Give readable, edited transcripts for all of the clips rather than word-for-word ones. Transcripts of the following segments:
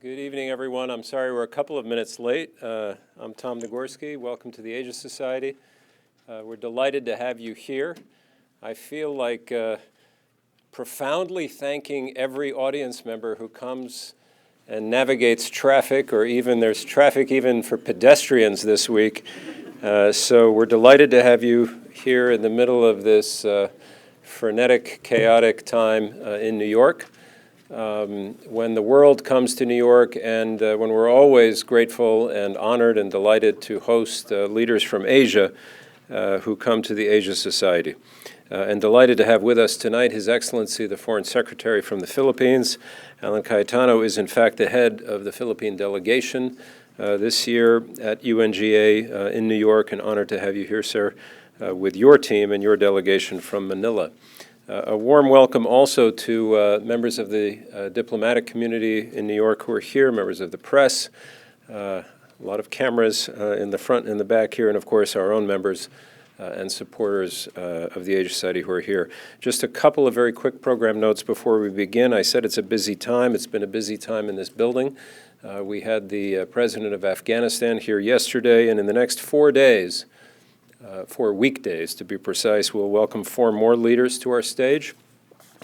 Good evening, everyone. I'm sorry we're a couple of minutes late. I'm Tom Nagorski. Welcome to the Asia Society. We're delighted to have you here. I feel like profoundly thanking every audience member who comes and navigates traffic, or even there's traffic even for pedestrians this week. So we're delighted to have you here in the middle of this frenetic, chaotic time in New York. When the world comes to New York, and when we're always grateful and honored and delighted to host leaders from Asia who come to the Asia Society. And delighted to have with us tonight His Excellency the Foreign Secretary from the Philippines. Alan Cayetano is in fact the head of the Philippine delegation this year at UNGA in New York, and honored to have you here, sir, with your team and your delegation from Manila. A warm welcome also to members of the diplomatic community in New York who are here, members of the press, a lot of cameras in the front and the back here, and of course our own members and supporters of the Asia Society who are here. Just a couple of very quick program notes before we begin. I said it's a busy time. It's been a busy time in this building. We had the President of Afghanistan here yesterday, and in the next 4 days, 4 weekdays to be precise, we'll welcome 4 more leaders to our stage.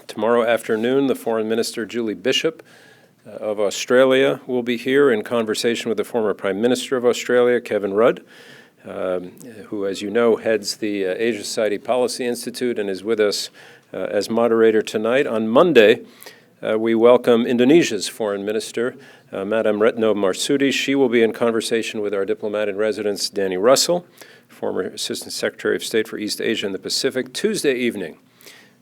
Tomorrow afternoon, the Foreign Minister Julie Bishop of Australia will be here in conversation with the former Prime Minister of Australia, Kevin Rudd, who, as you know, heads the Asia Society Policy Institute and is with us as moderator tonight. On Monday, we welcome Indonesia's Foreign Minister, Madam Retno Marsudi. She will be in conversation with our diplomat in residence, Danny Russell, former Assistant Secretary of State for East Asia and the Pacific. Tuesday evening,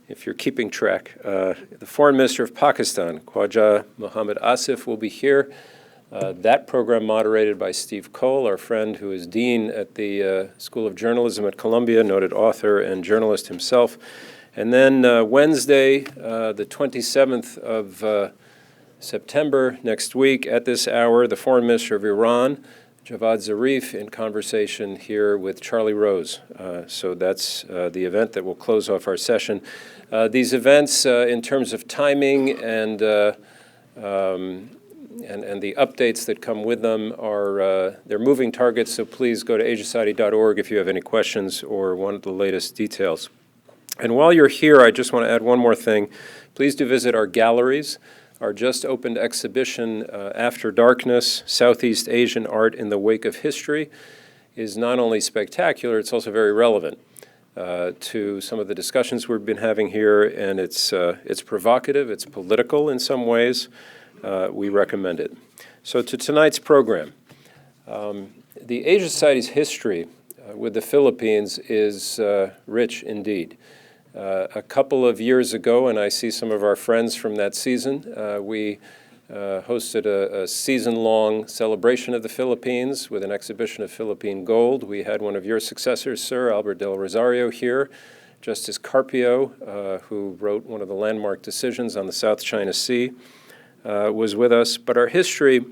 if you're keeping track, the Foreign Minister of Pakistan, Khwaja Muhammad Asif, will be here. That program moderated by Steve Cole, our friend who is Dean at the School of Journalism at Columbia, noted author and journalist himself. And then Wednesday, the 27th of September, next week at this hour, the Foreign Minister of Iran, Javad Zarif, in conversation here with Charlie Rose. So that's the event that will close off our session. These events, in terms of timing and the updates that come with them, are they're moving targets, so please go to asiasociety.org if you have any questions or want the latest details. And while you're here, I just want to add one more thing. Please do visit our galleries. Our just opened exhibition, After Darkness, Southeast Asian Art in the Wake of History, is not only spectacular, it's also very relevant to some of the discussions we've been having here, and it's provocative, it's political in some ways. We recommend it. So to tonight's program, the Asia Society's history with the Philippines is rich indeed. A couple of years ago, and I see some of our friends from that season, we hosted a season-long celebration of the Philippines with an exhibition of Philippine gold. We had one of your successors, Sir, Albert Del Rosario, here. Justice Carpio, who wrote one of the landmark decisions on the South China Sea, was with us. But our history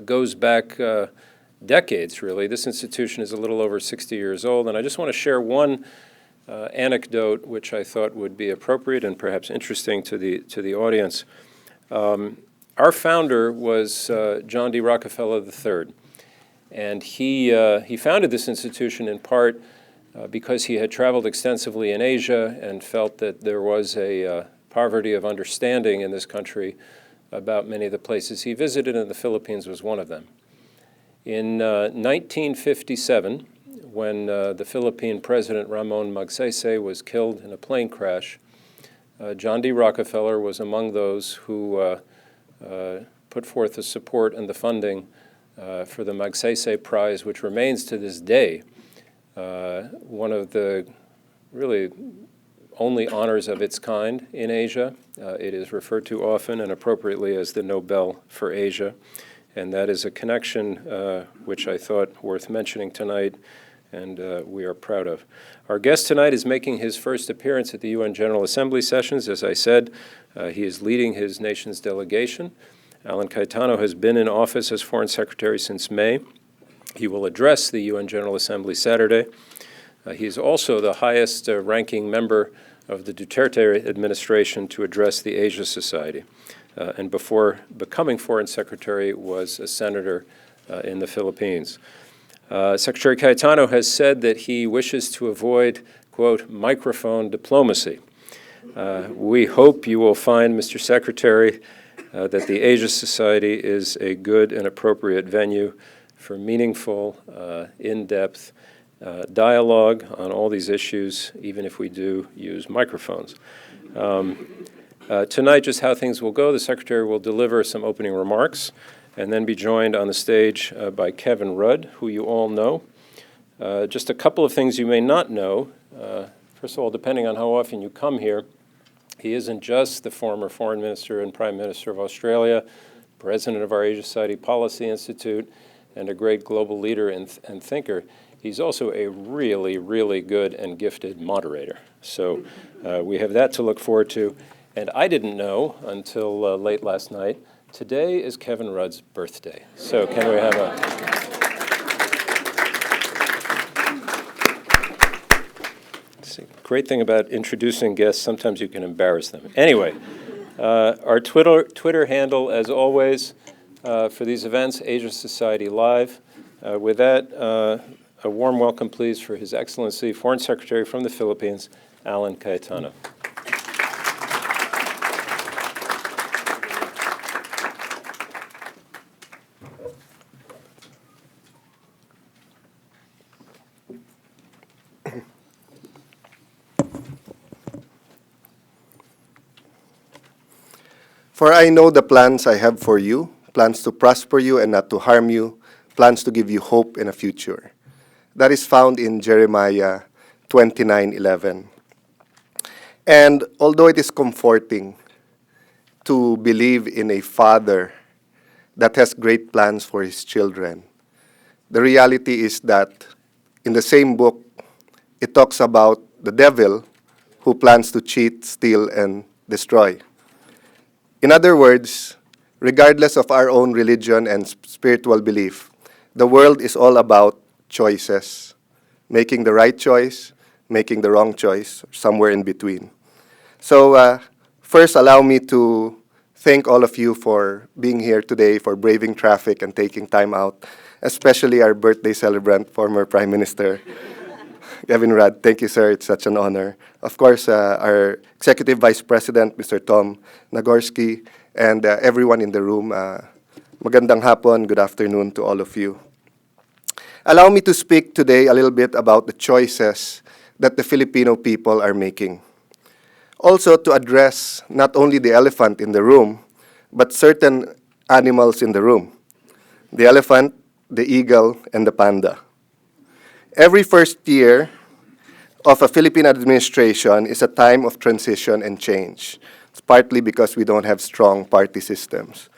goes back decades, really. This institution is a little over 60 years old, and I just want to share one anecdote which I thought would be appropriate and perhaps interesting to the audience. Our founder was John D. Rockefeller III, and he founded this institution in part because he had traveled extensively in Asia and felt that there was a poverty of understanding in this country about many of the places he visited, and the Philippines was one of them. In 1957, when the Philippine President Ramon Magsaysay was killed in a plane crash, John D. Rockefeller was among those who put forth the support and the funding for the Magsaysay Prize, which remains to this day one of the really only honors of its kind in Asia. It is referred to often and appropriately as the Nobel for Asia, and that is a connection which I thought worth mentioning tonight, and we are proud of. Our guest tonight is making his first appearance at the UN General Assembly sessions. As I said, he is leading his nation's delegation. Alan Cayetano has been in office as Foreign Secretary since May. He will address the UN General Assembly Saturday. He is also the highest ranking member of the Duterte administration to address the Asia Society. and before becoming Foreign Secretary was a senator in the Philippines. Secretary Cayetano has said that he wishes to avoid, quote, microphone diplomacy. We hope you will find, Mr. Secretary, that the Asia Society is a good and appropriate venue for meaningful, in-depth dialogue on all these issues, even if we do use microphones. Tonight, just how things will go, the Secretary will deliver some opening remarks and then be joined on the stage by Kevin Rudd, who you all know. Just a couple of things you may not know. First of all, depending on how often you come here, he isn't just the former Foreign Minister and Prime Minister of Australia, President of our Asia Society Policy Institute, and a great global leader and thinker. He's also a really, really good and gifted moderator. So we have that to look forward to. And I didn't know until late last night, today is Kevin Rudd's birthday. So can we have a... Great thing about introducing guests, sometimes you can embarrass them. Anyway, our Twitter handle, as always, for these events, Asia Society Live. With that, a warm welcome, please, for His Excellency, Foreign Secretary from the Philippines, Alan Cayetano. For I know the plans I have for you, plans to prosper you and not to harm you, plans to give you hope in a future. That is found in Jeremiah 29:11. And although it is comforting to believe in a father that has great plans for his children, the reality is that in the same book, it talks about the devil who plans to cheat, steal, and destroy. In other words, regardless of our own religion and spiritual belief, the world is all about choices, making the right choice, making the wrong choice, somewhere in between. So first, allow me to thank all of you for being here today, for braving traffic and taking time out, especially our birthday celebrant, former Prime Minister Kevin Rudd. Thank you, sir. It's such an honor. Of course, our Executive Vice President, Mr. Tom Nagorski, and everyone in the room. Magandang hapon, good afternoon to all of you. Allow me to speak today a little bit about the choices that the Filipino people are making. Also to address not only the elephant in the room, but certain animals in the room. The elephant, the eagle, and the panda. Every first year of a Philippine administration is a time of transition and change. It's partly because we don't have strong party systems.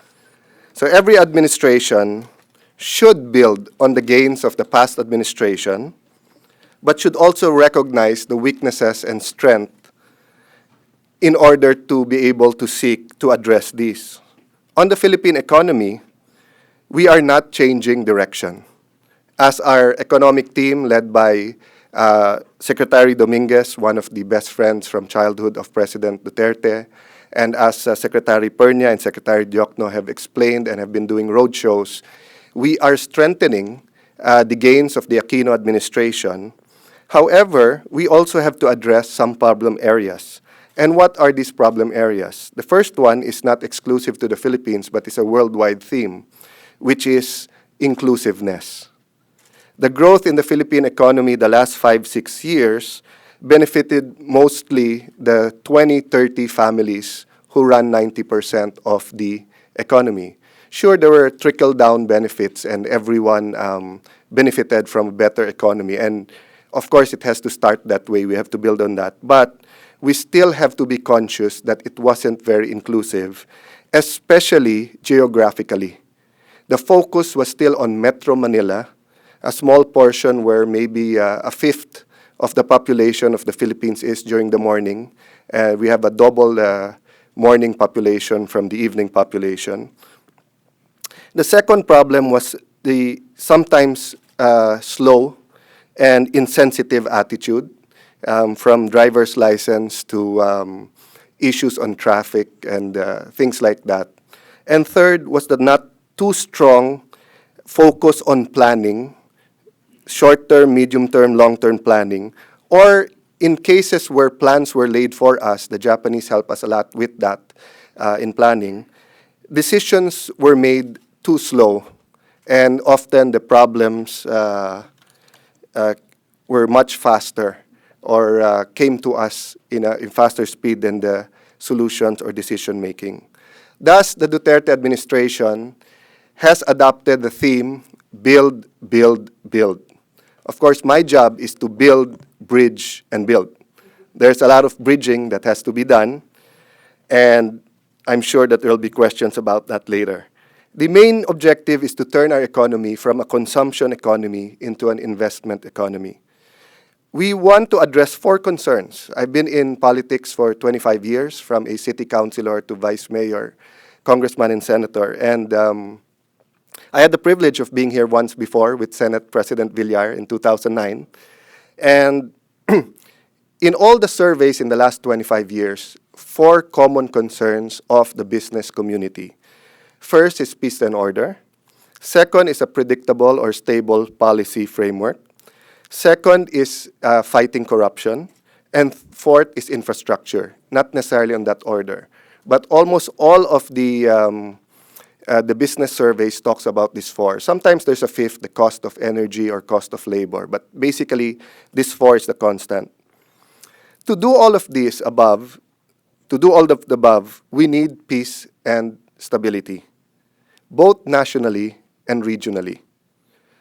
So every administration should build on the gains of the past administration, but should also recognize the weaknesses and strength in order to be able to seek to address these. On the Philippine economy, we are not changing direction. As our economic team, led by Secretary Dominguez, one of the best friends from childhood of President Duterte, and as Secretary Pernia and Secretary Diokno have explained and have been doing roadshows, we are strengthening the gains of the Aquino administration. However, we also have to address some problem areas. And what are these problem areas? The first one is not exclusive to the Philippines, but is a worldwide theme, which is inclusiveness. The growth in the Philippine economy the last 5-6 years benefited mostly the 20-30 families who run 90% of the economy. Sure, there were trickle-down benefits and everyone benefited from a better economy. And of course, it has to start that way. We have to build on that. But we still have to be conscious that it wasn't very inclusive, especially geographically. The focus was still on Metro Manila, a small portion where maybe a fifth of the population of the Philippines is during the morning. We have a double morning population from the evening population. The second problem was the sometimes slow and insensitive attitude from driver's license to issues on traffic and things like that. And third was the not too strong focus on planning, short-term, medium-term, long-term planning, or in cases where plans were laid for us, the Japanese help us a lot with that in planning, decisions were made too slow, and often the problems were much faster or came to us in faster speed than the solutions or decision-making. Thus, the Duterte administration has adopted the theme, build, build, build. Of course, my job is to build, bridge, and build. There's a lot of bridging that has to be done, and I'm sure that there will be questions about that later. The main objective is to turn our economy from a consumption economy into an investment economy. We want to address 4 concerns. I've been in politics for 25 years, from a city councilor to vice mayor, congressman and senator, and I had the privilege of being here once before with Senate President Villar in 2009. And in all the surveys in the last 25 years, 4 common concerns of the business community. First is peace and order. Second is a predictable or stable policy framework. Second is fighting corruption. And fourth is infrastructure, not necessarily in that order. But almost all of the business surveys talks about these 4. Sometimes there's a 5th, the cost of energy or cost of labor. But basically, this 4 is the constant. To do all of this above, we need peace and stability, both nationally and regionally.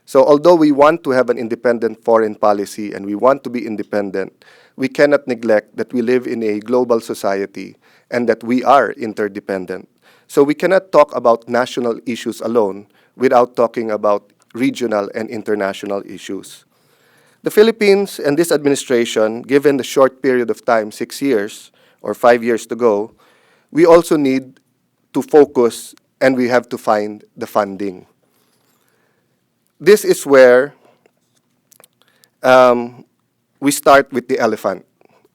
So although we want to have an independent foreign policy and we want to be independent, we cannot neglect that we live in a global society and that we are interdependent. So we cannot talk about national issues alone without talking about regional and international issues. The Philippines and this administration, given the short period of time, 6 years or 5 years to go, we also need to focus and we have to find the funding. This is where we start with the elephant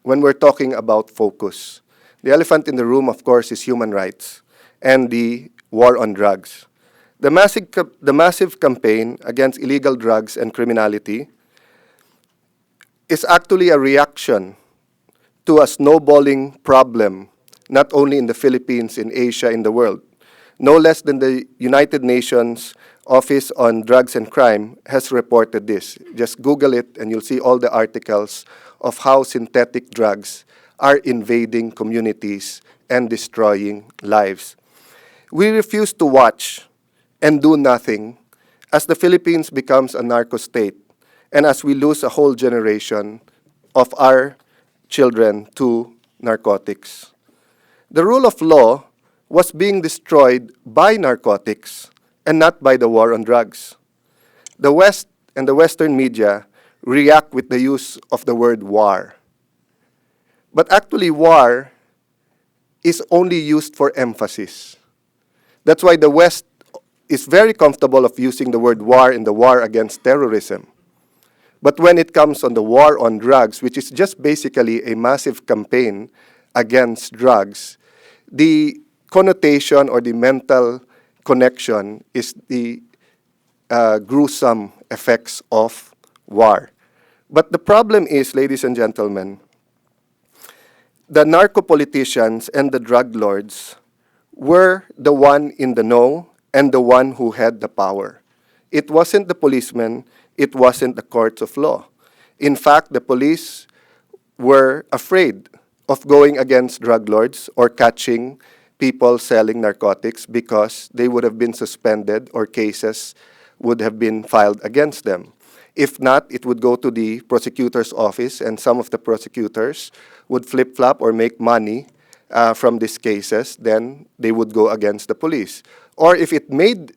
when we're talking about focus. The elephant in the room, of course, is human rights and the war on drugs. The massive campaign against illegal drugs and criminality is actually a reaction to a snowballing problem, not only in the Philippines, in Asia, in the world. No less than the United Nations Office on Drugs and Crime has reported this. Just Google it and you'll see all the articles of how synthetic drugs are invading communities and destroying lives. We refuse to watch and do nothing as the Philippines becomes a narco-state and as we lose a whole generation of our children to narcotics. The rule of law was being destroyed by narcotics and not by the war on drugs. The West and the Western media react with the use of the word war. But actually, war is only used for emphasis. That's why the West is very comfortable of using the word war in the war against terrorism. But when it comes on the war on drugs, which is just basically a massive campaign against drugs, the connotation or the mental connection is the gruesome effects of war. But the problem is, ladies and gentlemen, the narco-politicians and the drug lords were the one in the know and the one who had the power. It wasn't the policemen, it wasn't the courts of law. In fact, the police were afraid of going against drug lords or catching people selling narcotics because they would have been suspended or cases would have been filed against them. If not, it would go to the prosecutor's office, and some of the prosecutors would flip-flop or make money from these cases. Then they would go against the police. Or if it made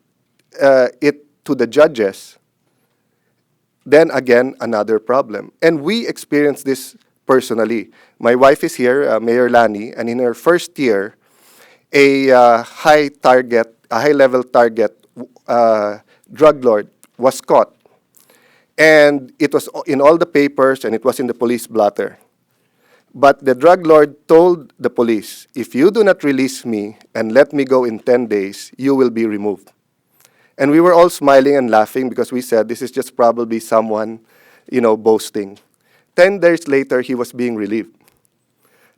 it to the judges, then again, another problem. And we experienced this personally. My wife is here, Mayor Lani, and in her first year, a high-level target drug lord was caught. And it was in all the papers and it was in the police blotter. But the drug lord told the police, if you do not release me and let me go in 10 days, you will be removed. And we were all smiling and laughing because we said, this is just probably someone, boasting. 10 days later, he was being relieved.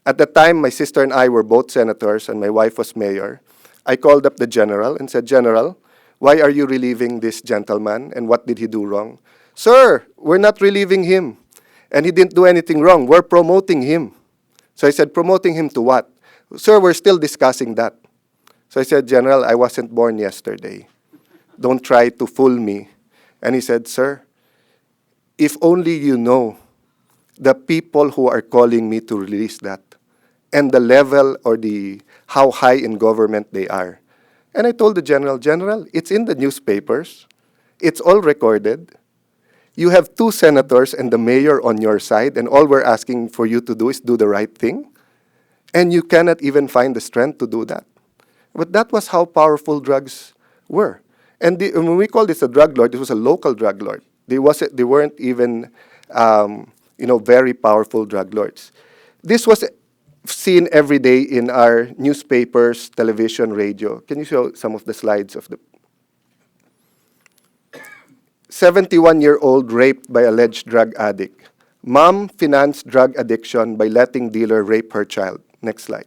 At the time, my sister and I were both senators and my wife was mayor. I called up the general and said, General, why are you relieving this gentleman and what did he do wrong? Sir, we're not relieving him. And he didn't do anything wrong. We're promoting him. So I said, promoting him to what? Sir, we're still discussing that. So I said, General, I wasn't born yesterday. Don't try to fool me. And he said, Sir, if only you know the people who are calling me to release that and the level or how high in government they are. And I told the General, it's in the newspapers. It's all recorded. You have 2 senators and the mayor on your side, and all we're asking for you to do is do the right thing. And you cannot even find the strength to do that. But that was how powerful drugs were. And when we call this a drug lord, it was a local drug lord. They weren't even, very powerful drug lords. This was seen every day in our newspapers, television, radio. Can you show some of the slides of the 71-year-old raped by alleged drug addict. Mom financed drug addiction by letting dealer rape her child. Next slide.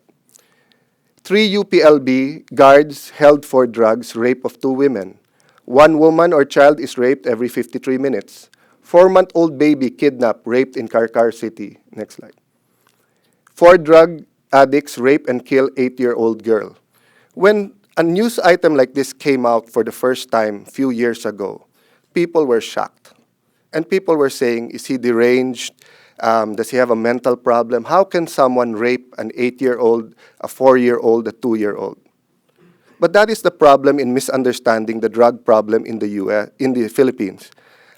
3 UPLB guards held for drugs, rape of 2 women. 1 woman or child is raped every 53 minutes. 4-month-old baby kidnapped, raped in Karkar City. Next slide. 4 drug addicts rape and kill 8-year-old girl. When a news item like this came out for the first time a few years ago, people were shocked. And people were saying, is he deranged? Does he have a mental problem? How can someone rape an 8-year-old, a 4-year-old, a 2-year-old? But that is the problem in misunderstanding the drug problem in the Philippines.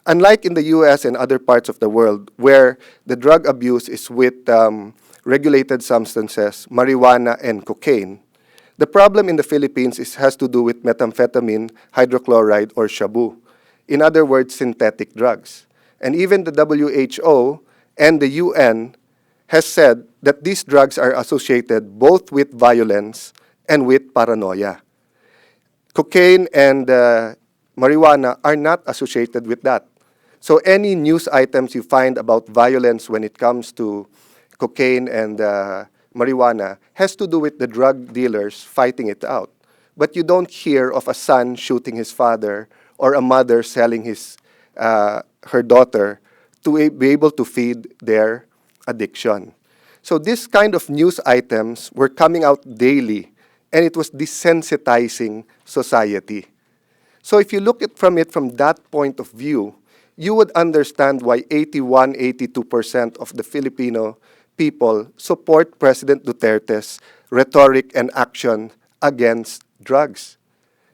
Unlike in the US and other parts of the world, where the drug abuse is with regulated substances, marijuana and cocaine, the problem in the Philippines has to do with methamphetamine, hydrochloride, or shabu. In other words, synthetic drugs. And even the WHO and the UN has said that these drugs are associated both with violence and with paranoia. Cocaine and marijuana are not associated with that. So any news items you find about violence when it comes to cocaine and marijuana has to do with the drug dealers fighting it out. But you don't hear of a son shooting his father or a mother selling her daughter to be able to feed their addiction. So this kind of news items were coming out daily, and it was desensitizing society. So if you look at it from that point of view, you would understand why 81, 82% of the Filipino people support President Duterte's rhetoric and action against drugs.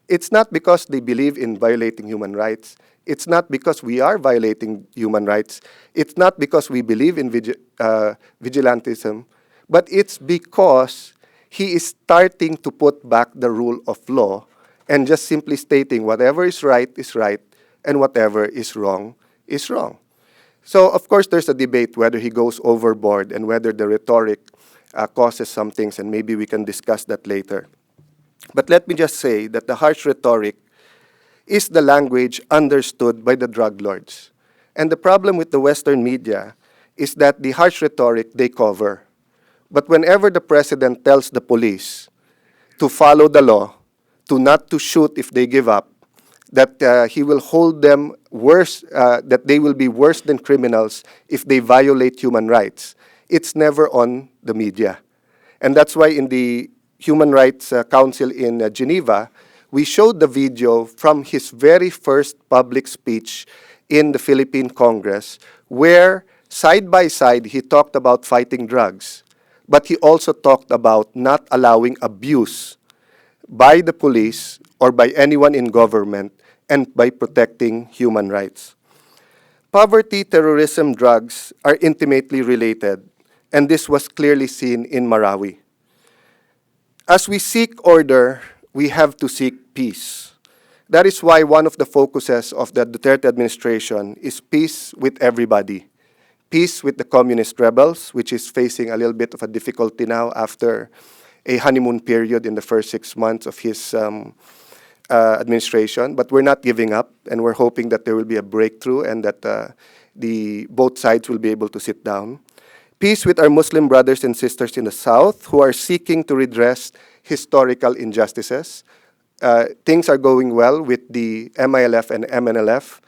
It's not because they believe in violating human rights. It's not because we are violating human rights. It's not because we believe in vigilantism, but it's because he is starting to put back the rule of law and just simply stating whatever is right and whatever is wrong is wrong. So, of course, there's a debate whether he goes overboard and whether the rhetoric causes some things, and maybe we can discuss that later. But let me just say that the harsh rhetoric is the language understood by the drug lords. And the problem with the Western media is that the harsh rhetoric they cover. But whenever the president tells the police to follow the law, to not to shoot if they give up, that he will hold them worse, that they will be worse than criminals if they violate human rights, it's never on the media. And that's why in the Human Rights Council in Geneva, we showed the video from his very first public speech in the Philippine Congress, where side by side he talked about fighting drugs, but he also talked about not allowing abuse by the police or by anyone in government and by protecting human rights. Poverty, terrorism, drugs are intimately related, and this was clearly seen in Marawi. As we seek order, we have to seek peace. That is why one of the focuses of the Duterte administration is peace with everybody. Peace with the communist rebels, which is facing a little bit of a difficulty now after a honeymoon period in the first 6 months of his administration. But we're not giving up, and we're hoping that there will be a breakthrough and that both sides will be able to sit down. Peace with our Muslim brothers and sisters in the South who are seeking to redress historical injustices. Things are going well with the MILF and MNLF.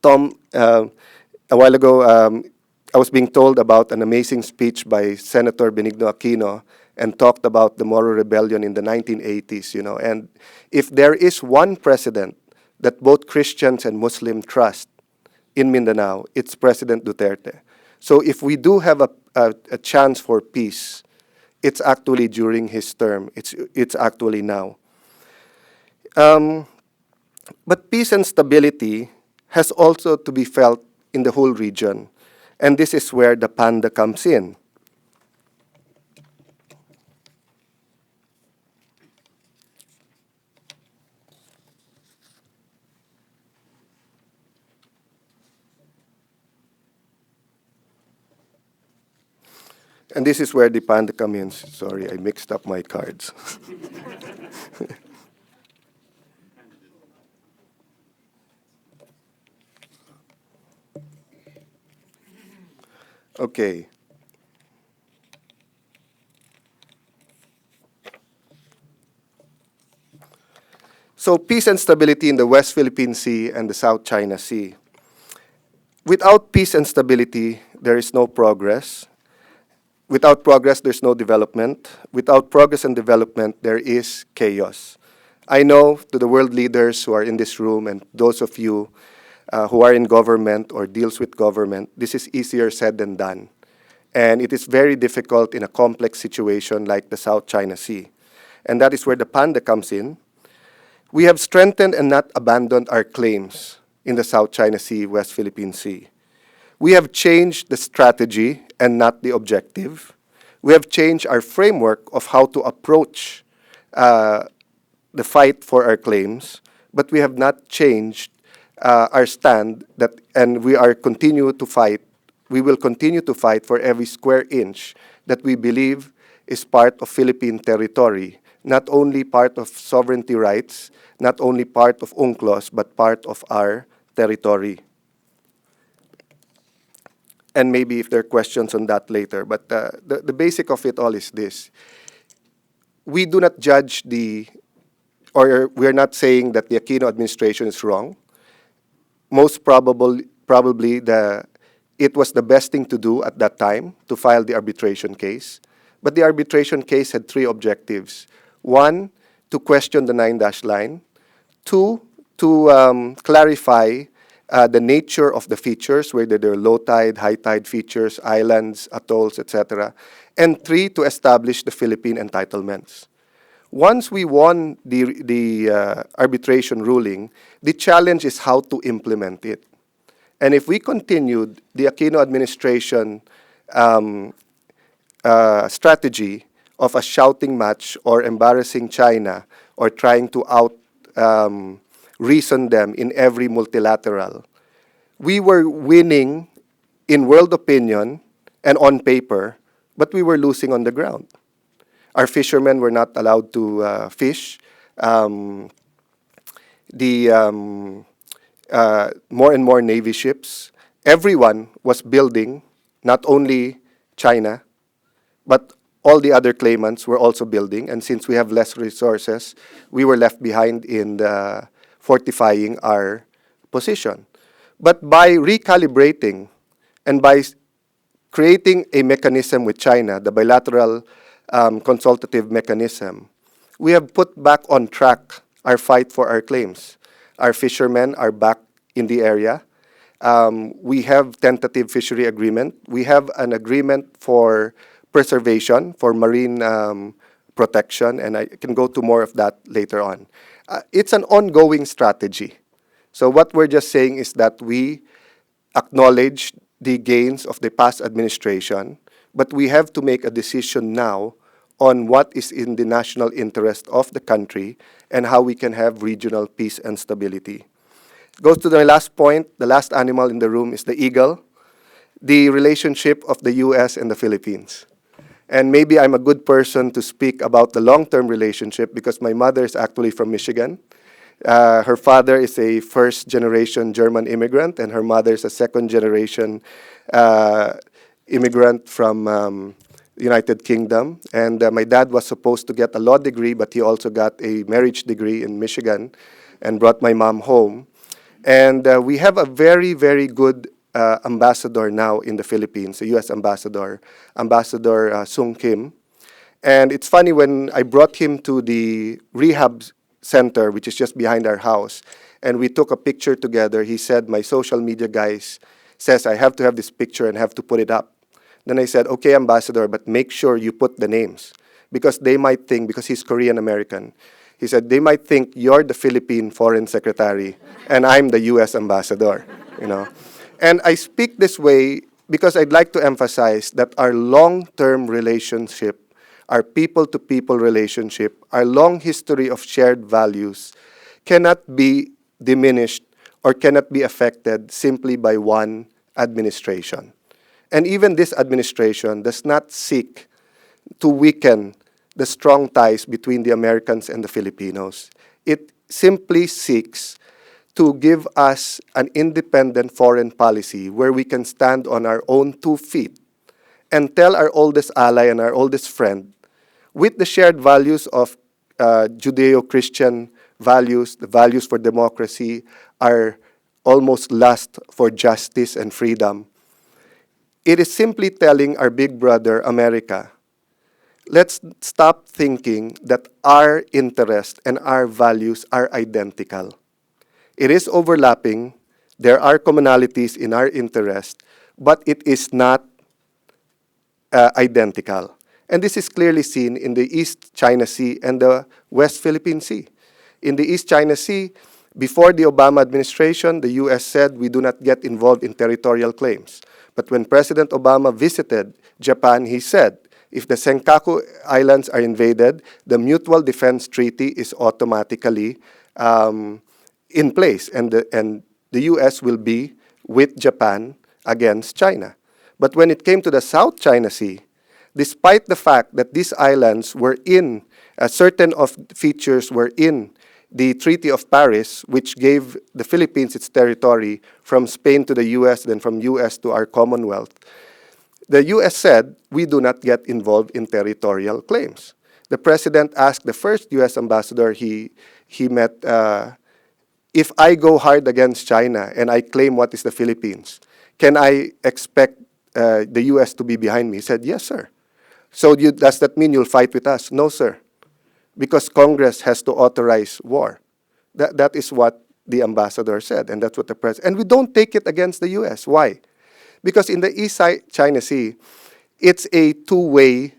Tom, a while ago, I was being told about an amazing speech by Senator Benigno Aquino and talked about the Moro Rebellion in the 1980s, you know. And if there is one president that both Christians and Muslims trust in Mindanao, it's President Duterte. So if we do have a chance for peace, it's actually during his term. It's actually now. But peace and stability has also to be felt in the whole region. And this is where the panda comes in. And this is where the panda comes in. Sorry, I mixed up my cards. Okay. So peace and stability in the West Philippine Sea and the South China Sea. Without peace and stability, there is no progress. Without progress, there's no development. Without progress and development, there is chaos. I know to the world leaders who are in this room and those of you who are in government or deals with government, this is easier said than done. And it is very difficult in a complex situation like the South China Sea. And that is where the panda comes in. We have strengthened and not abandoned our claims in the South China Sea, West Philippine Sea. We have changed the strategy and not the objective. We have changed our framework of how to approach the fight for our claims, but we have not changed our stand and we are continue to fight. We will continue to fight for every square inch that we believe is part of Philippine territory, not only part of sovereignty rights, not only part of UNCLOS, but part of our territory. And maybe if there are questions on that later, but the basic of it all is this. We do not judge or we're not saying that the Aquino administration is wrong. Most probably it was the best thing to do at that time to file the arbitration case. But the arbitration case had three objectives. One, to question the 9-dash line. Two, to clarify the nature of the features, whether they're low tide, high tide features, islands, atolls, etc. And three, to establish the Philippine entitlements. Once we won the arbitration ruling, the challenge is how to implement it. And if we continued the Aquino administration strategy of a shouting match or embarrassing China or trying to reason them in every multilateral, we were winning in world opinion and on paper, but we were losing on the ground. Our fishermen were not allowed to fish. More and more Navy ships. Everyone was building, not only China, but all the other claimants were also building. And since we have less resources, we were left behind in fortifying our position. But by recalibrating and by creating a mechanism with China, the bilateral consultative mechanism, we have put back on track our fight for our claims. Our fishermen are back in the area. We have tentative fishery agreement. We have an agreement for preservation, for marine protection, and I can go to more of that later on. It's an ongoing strategy. So what we're just saying is that we acknowledge the gains of the past administration, but we have to make a decision now on what is in the national interest of the country and how we can have regional peace and stability. Goes to the last point. The last animal in the room is the eagle. the relationship of the U.S. and the Philippines. And maybe I'm a good person to speak about the long-term relationship because my mother is actually from Michigan. Her father is a first-generation German immigrant, and her mother is a second-generation immigrant from United Kingdom. And my dad was supposed to get a law degree, but he also got a marriage degree in Michigan and brought my mom home. And we have a very, very good ambassador now in the Philippines, a U.S. ambassador, Ambassador Sung Kim. And it's funny, when I brought him to the rehab center, which is just behind our house, and we took a picture together, he said, my social media guys says I have to have this picture and have to put it up. Then I said, okay, Ambassador, but make sure you put the names, because they might think, because he's Korean American, he said, they might think you're the Philippine Foreign Secretary and I'm the U.S. Ambassador, you know. And I speak this way because I'd like to emphasize that our long-term relationship, our people-to-people relationship, our long history of shared values cannot be diminished or cannot be affected simply by one administration. And even this administration does not seek to weaken the strong ties between the Americans and the Filipinos. It simply seeks to give us an independent foreign policy where we can stand on our own 2 feet and tell our oldest ally and our oldest friend, with the shared values of Judeo-Christian values, the values for democracy, our almost lust for justice and freedom. It is simply telling our big brother, America, let's stop thinking that our interests and our values are identical. It is overlapping. There are commonalities in our interest, but it is not identical. And this is clearly seen in the East China Sea and the West Philippine Sea. In the East China Sea, before the Obama administration, the U.S. said we do not get involved in territorial claims. But when President Obama visited Japan, he said, if the Senkaku Islands are invaded, the Mutual Defense Treaty is automatically in place, and the U.S. will be with Japan against China. But when it came to the South China Sea, despite the fact that these islands were in, certain of features were in the Treaty of Paris, which gave the Philippines its territory from Spain to the U.S., then from U.S. to our Commonwealth, the U.S. said, we do not get involved in territorial claims. The President asked the first U.S. ambassador he met, if I go hard against China and I claim what is the Philippines, can I expect the U.S. to be behind me? He said, yes, sir. So does that mean you'll fight with us? No, sir. Because Congress has to authorize war. That is what the ambassador said, and that's what the president... And we don't take it against the U.S. Why? Because in the East China Sea, it's a two-way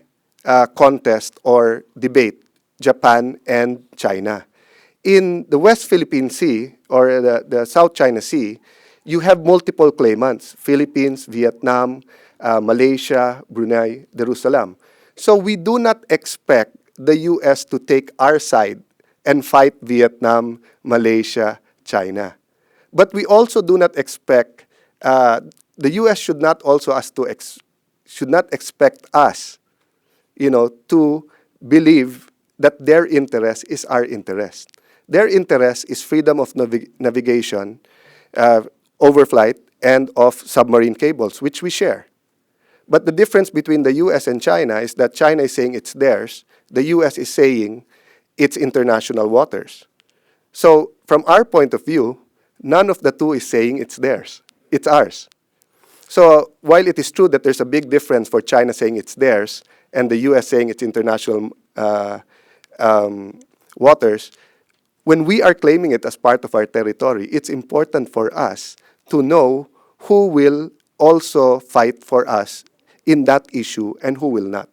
contest or debate, Japan and China. In the West Philippine Sea, or the South China Sea, you have multiple claimants, Philippines, Vietnam, Malaysia, Brunei, Darussalam. So we do not expect the U.S. to take our side and fight Vietnam, Malaysia, China. But we also do not expect, the U.S. should not also should not expect us, to believe that their interest is our interest. Their interest is freedom of navigation, overflight, and of submarine cables, which we share. But the difference between the U.S. and China is that China is saying it's theirs, the U.S. is saying it's international waters. So from our point of view, none of the two is saying it's theirs, it's ours. So while it is true that there's a big difference for China saying it's theirs and the U.S. saying it's international waters, when we are claiming it as part of our territory, it's important for us to know who will also fight for us in that issue and who will not.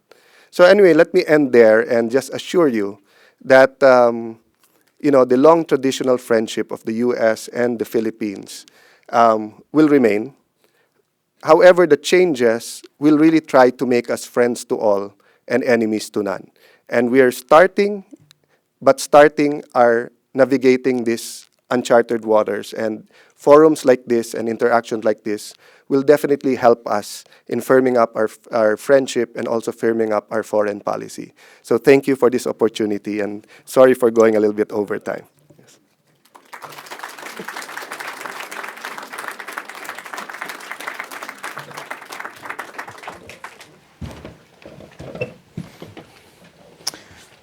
So anyway, let me end there and just assure you that the long traditional friendship of the U.S. and the Philippines will remain. However, the changes will really try to make us friends to all and enemies to none. And we are starting our navigating this uncharted waters. And forums like this and interactions like this will definitely help us in firming up our friendship and also firming up our foreign policy. So thank you for this opportunity, and sorry for going a little bit over time. Yes.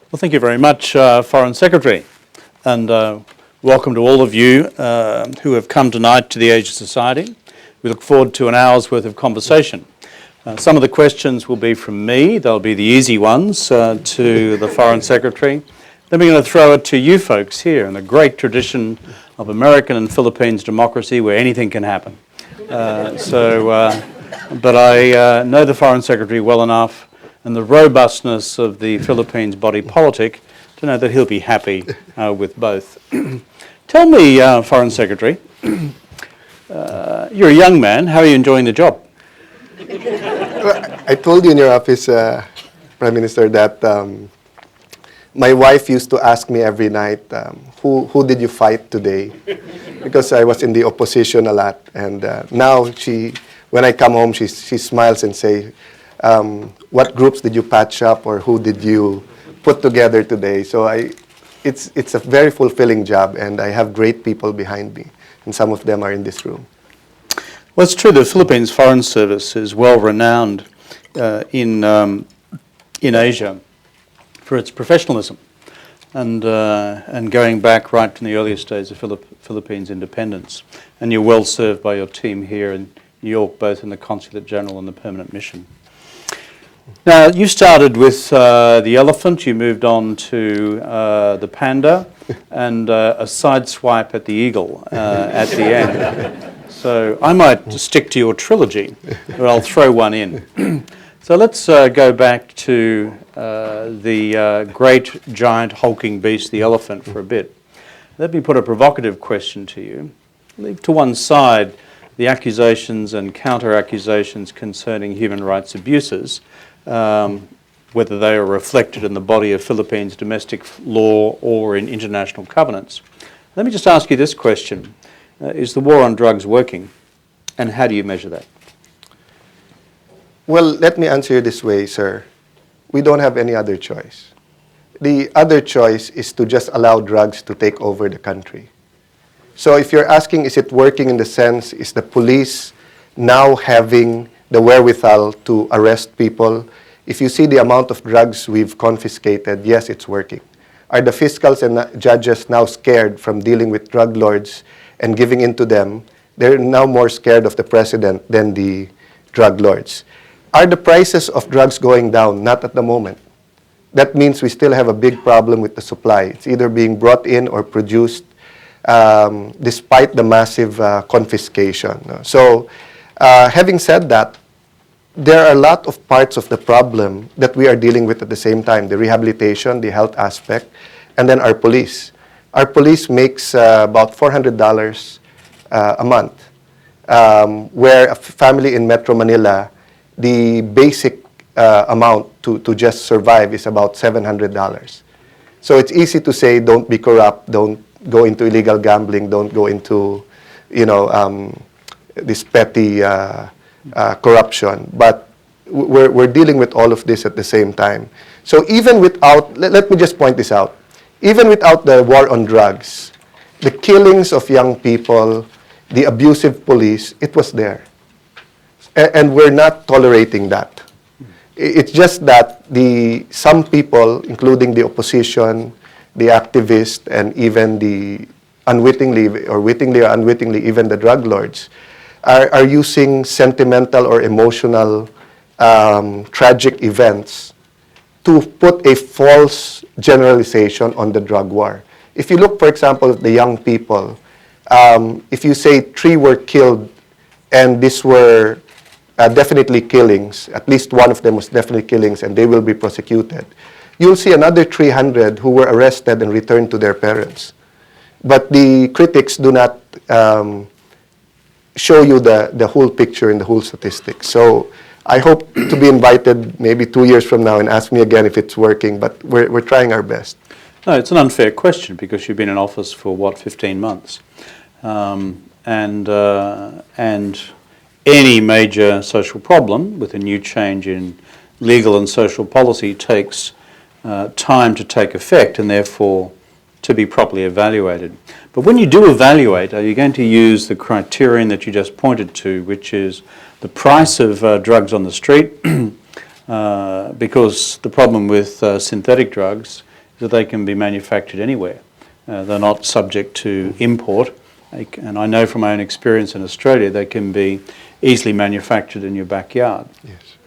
Well, thank you very much, Foreign Secretary, and welcome to all of you who have come tonight to the Asia Society. We look forward to an hour's worth of conversation. Some of the questions will be from me. They'll be the easy ones to the Foreign Secretary. Then we're going to throw it to you folks here in the great tradition of American and Philippines democracy where anything can happen. But I know the Foreign Secretary well enough and the robustness of the Philippines body politic to know that he'll be happy with both. Tell me, Foreign Secretary, you're a young man. How are you enjoying the job? I told you in your office, Prime Minister, that my wife used to ask me every night, who did you fight today? Because I was in the opposition a lot. And now when I come home, she smiles and say, what groups did you patch up, or who did you put together today? So it's a very fulfilling job, and I have great people behind me, and some of them are in this room. Well, it's true the Philippines Foreign Service is well renowned in Asia for its professionalism and going back right from the earliest days of Philippines independence. And you're well served by your team here in New York, both in the Consulate General and the Permanent Mission. Now, you started with the elephant, you moved on to the panda, and a side swipe at the eagle at the end. So I might stick to your trilogy, but I'll throw one in. So let's go back to the great, giant, hulking beast, the elephant, for a bit. Let me put a provocative question to you. Leave to one side the accusations and counter-accusations concerning human rights abuses, whether they are reflected in the body of Philippines domestic law or in international covenants. Let me just ask you this question. Is the war on drugs working, and how do you measure that? Well, let me answer you this way, sir. We don't have any other choice. The other choice is to just allow drugs to take over the country. So if you're asking, is it working in the sense, is the police now having the wherewithal to arrest people? If you see the amount of drugs we've confiscated, yes, it's working. Are the fiscals and judges now scared from dealing with drug lords and giving in to them? They're now more scared of the president than the drug lords. Are the prices of drugs going down? Not at the moment. That means we still have a big problem with the supply. It's either being brought in or produced despite the massive confiscation. So having said that, there are a lot of parts of the problem that we are dealing with at the same time: the rehabilitation, the health aspect, and then our police. Our police makes about $400 a month, where a family in Metro Manila, the basic amount to just survive is about $700. So it's easy to say, don't be corrupt, don't go into illegal gambling, don't go into, this petty corruption. But we're dealing with all of this at the same time. So even without, let me just point this out, even without the war on drugs, the killings of young people, the abusive police, it was there. And we're not tolerating that. It's just that some people, including the opposition, the activists, and even the unwittingly or wittingly or unwittingly, even the drug lords, are using sentimental or emotional tragic events to put a false generalization on the drug war. If you look, for example, at the young people, if you say 3 were killed and these were definitely killings, at least one of them was definitely killings and they will be prosecuted, you'll see another 300 who were arrested and returned to their parents. But the critics do not show you the whole picture and the whole statistics. So I hope to be invited maybe 2 years from now and ask me again if it's working, but we're trying our best. No, it's an unfair question because you've been in office for, what, 15 months. And any major social problem with a new change in legal and social policy takes time to take effect and therefore to be properly evaluated. But when you do evaluate, are you going to use the criterion that you just pointed to, which is the price of drugs on the street? Because the problem with synthetic drugs is that they can be manufactured anywhere. They're not subject to import. And I know from my own experience in Australia, they can be easily manufactured in your backyard. Yes.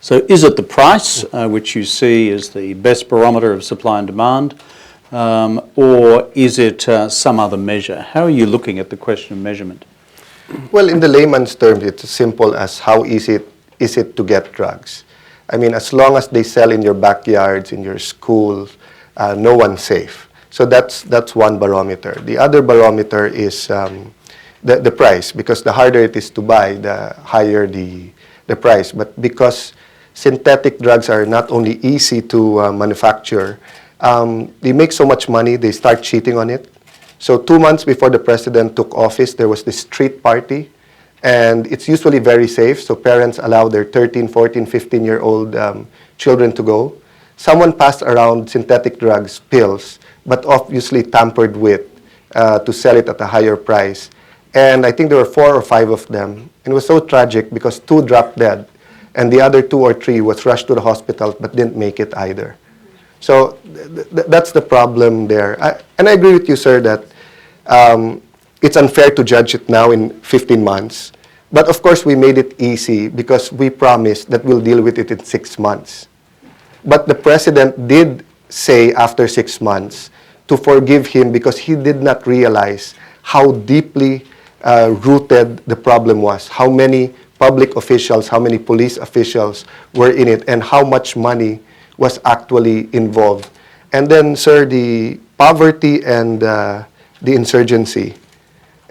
So is it the price, which you see as the best barometer of supply and demand, or is it some other measure? How are you looking at the question of measurement? Well, in the layman's terms, it's as simple as how easy is it to get drugs. I mean, as long as they sell in your backyards, in your schools, no one's safe. So that's one barometer. The other barometer is the price, because the harder it is to buy, the higher the price. But because synthetic drugs are not only easy to manufacture, they make so much money, they start cheating on it. So 2 months before the president took office, there was this street party, and it's usually very safe, so parents allow their 13, 14, 15-year-old children to go. Someone passed around synthetic drugs, pills, but obviously tampered with to sell it at a higher price. And I think there were 4 or 5 of them. And it was so tragic because 2 dropped dead, and the other 2 or 3 was rushed to the hospital but didn't make it either. So that's the problem there. And I agree with you, sir, that it's unfair to judge it now in 15 months. But of course, we made it easy because we promised that we'll deal with it in 6 months. But the president did say after 6 months to forgive him because he did not realize how deeply rooted the problem was, how many public officials, how many police officials were in it, and how much money was actually involved. And then, sir, the poverty and the insurgency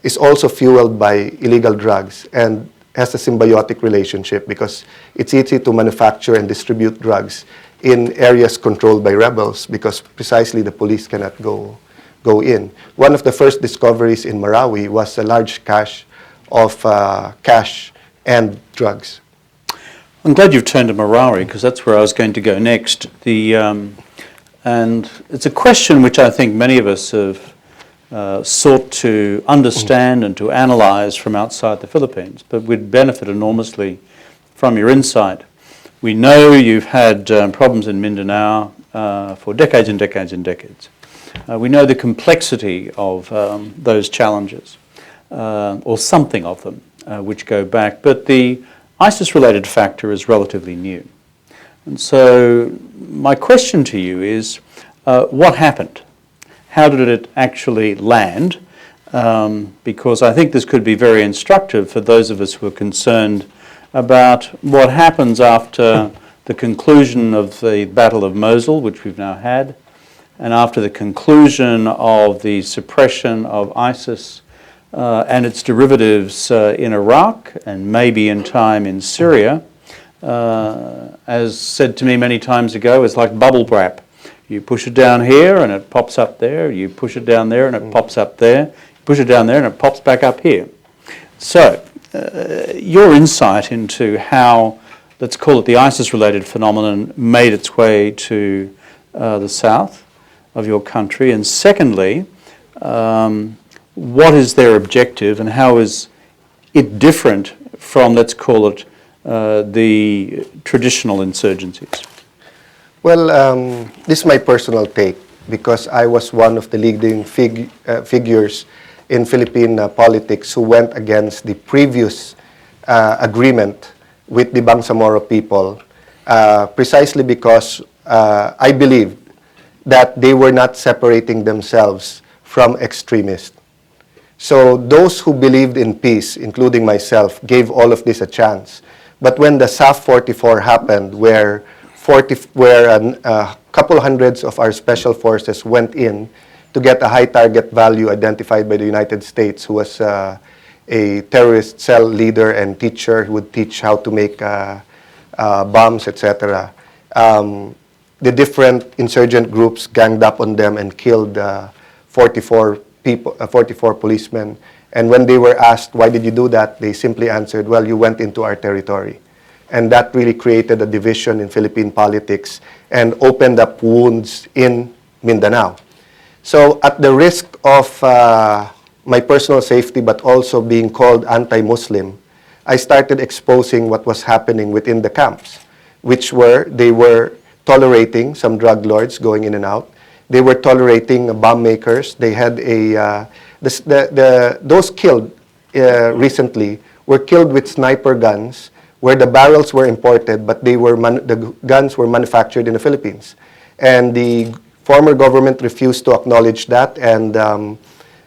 is also fueled by illegal drugs and has a symbiotic relationship because it's easy to manufacture and distribute drugs in areas controlled by rebels because precisely the police cannot go in. One of the first discoveries in Marawi was a large cache of cash and drugs. I'm glad you've turned to Marawi because that's where I was going to go next. And it's a question which I think many of us have sought to understand and to analyse from outside the Philippines, but we'd benefit enormously from your insight. We know you've had problems in Mindanao for decades and decades and decades. We know the complexity of those challenges, or something of them, which go back, but the ISIS-related factor is relatively new. And so my question to you is, what happened? How did it actually land? Because I think this could be very instructive for those of us who are concerned about what happens after the conclusion of the Battle of Mosul, which we've now had, and after the conclusion of the suppression of ISIS and its derivatives in Iraq and maybe in time in Syria. As said to me many times ago, it's like bubble wrap. You push it down here and it pops up there. You push it down there and it pops up there. You push it down there and it pops back up here. So, your insight into how, let's call it the ISIS-related phenomenon, made its way to the south of your country. And secondly, what is their objective and how is it different from, let's call it, the traditional insurgencies? Well, this is my personal take because I was one of the leading figures in Philippine politics who went against the previous agreement with the Bangsamoro people precisely because I believed that they were not separating themselves from extremists. So those who believed in peace, including myself, gave all of this a chance. But when the SAF 44 happened, where a couple hundreds of our special forces went in to get a high target value identified by the United States, who was a terrorist cell leader and teacher who would teach how to make bombs, etc. the different insurgent groups ganged up on them and killed 44 people, 44 policemen. And when they were asked, why did you do that? They simply answered, well, you went into our territory. And that really created a division in Philippine politics and opened up wounds in Mindanao. So at the risk of my personal safety, but also being called anti-Muslim, I started exposing what was happening within the camps, which were, they were tolerating some drug lords going in and out. They were tolerating bomb makers. They had a, those killed recently were killed with sniper guns where the barrels were imported, but they were the guns were manufactured in the Philippines. And the former government refused to acknowledge that, and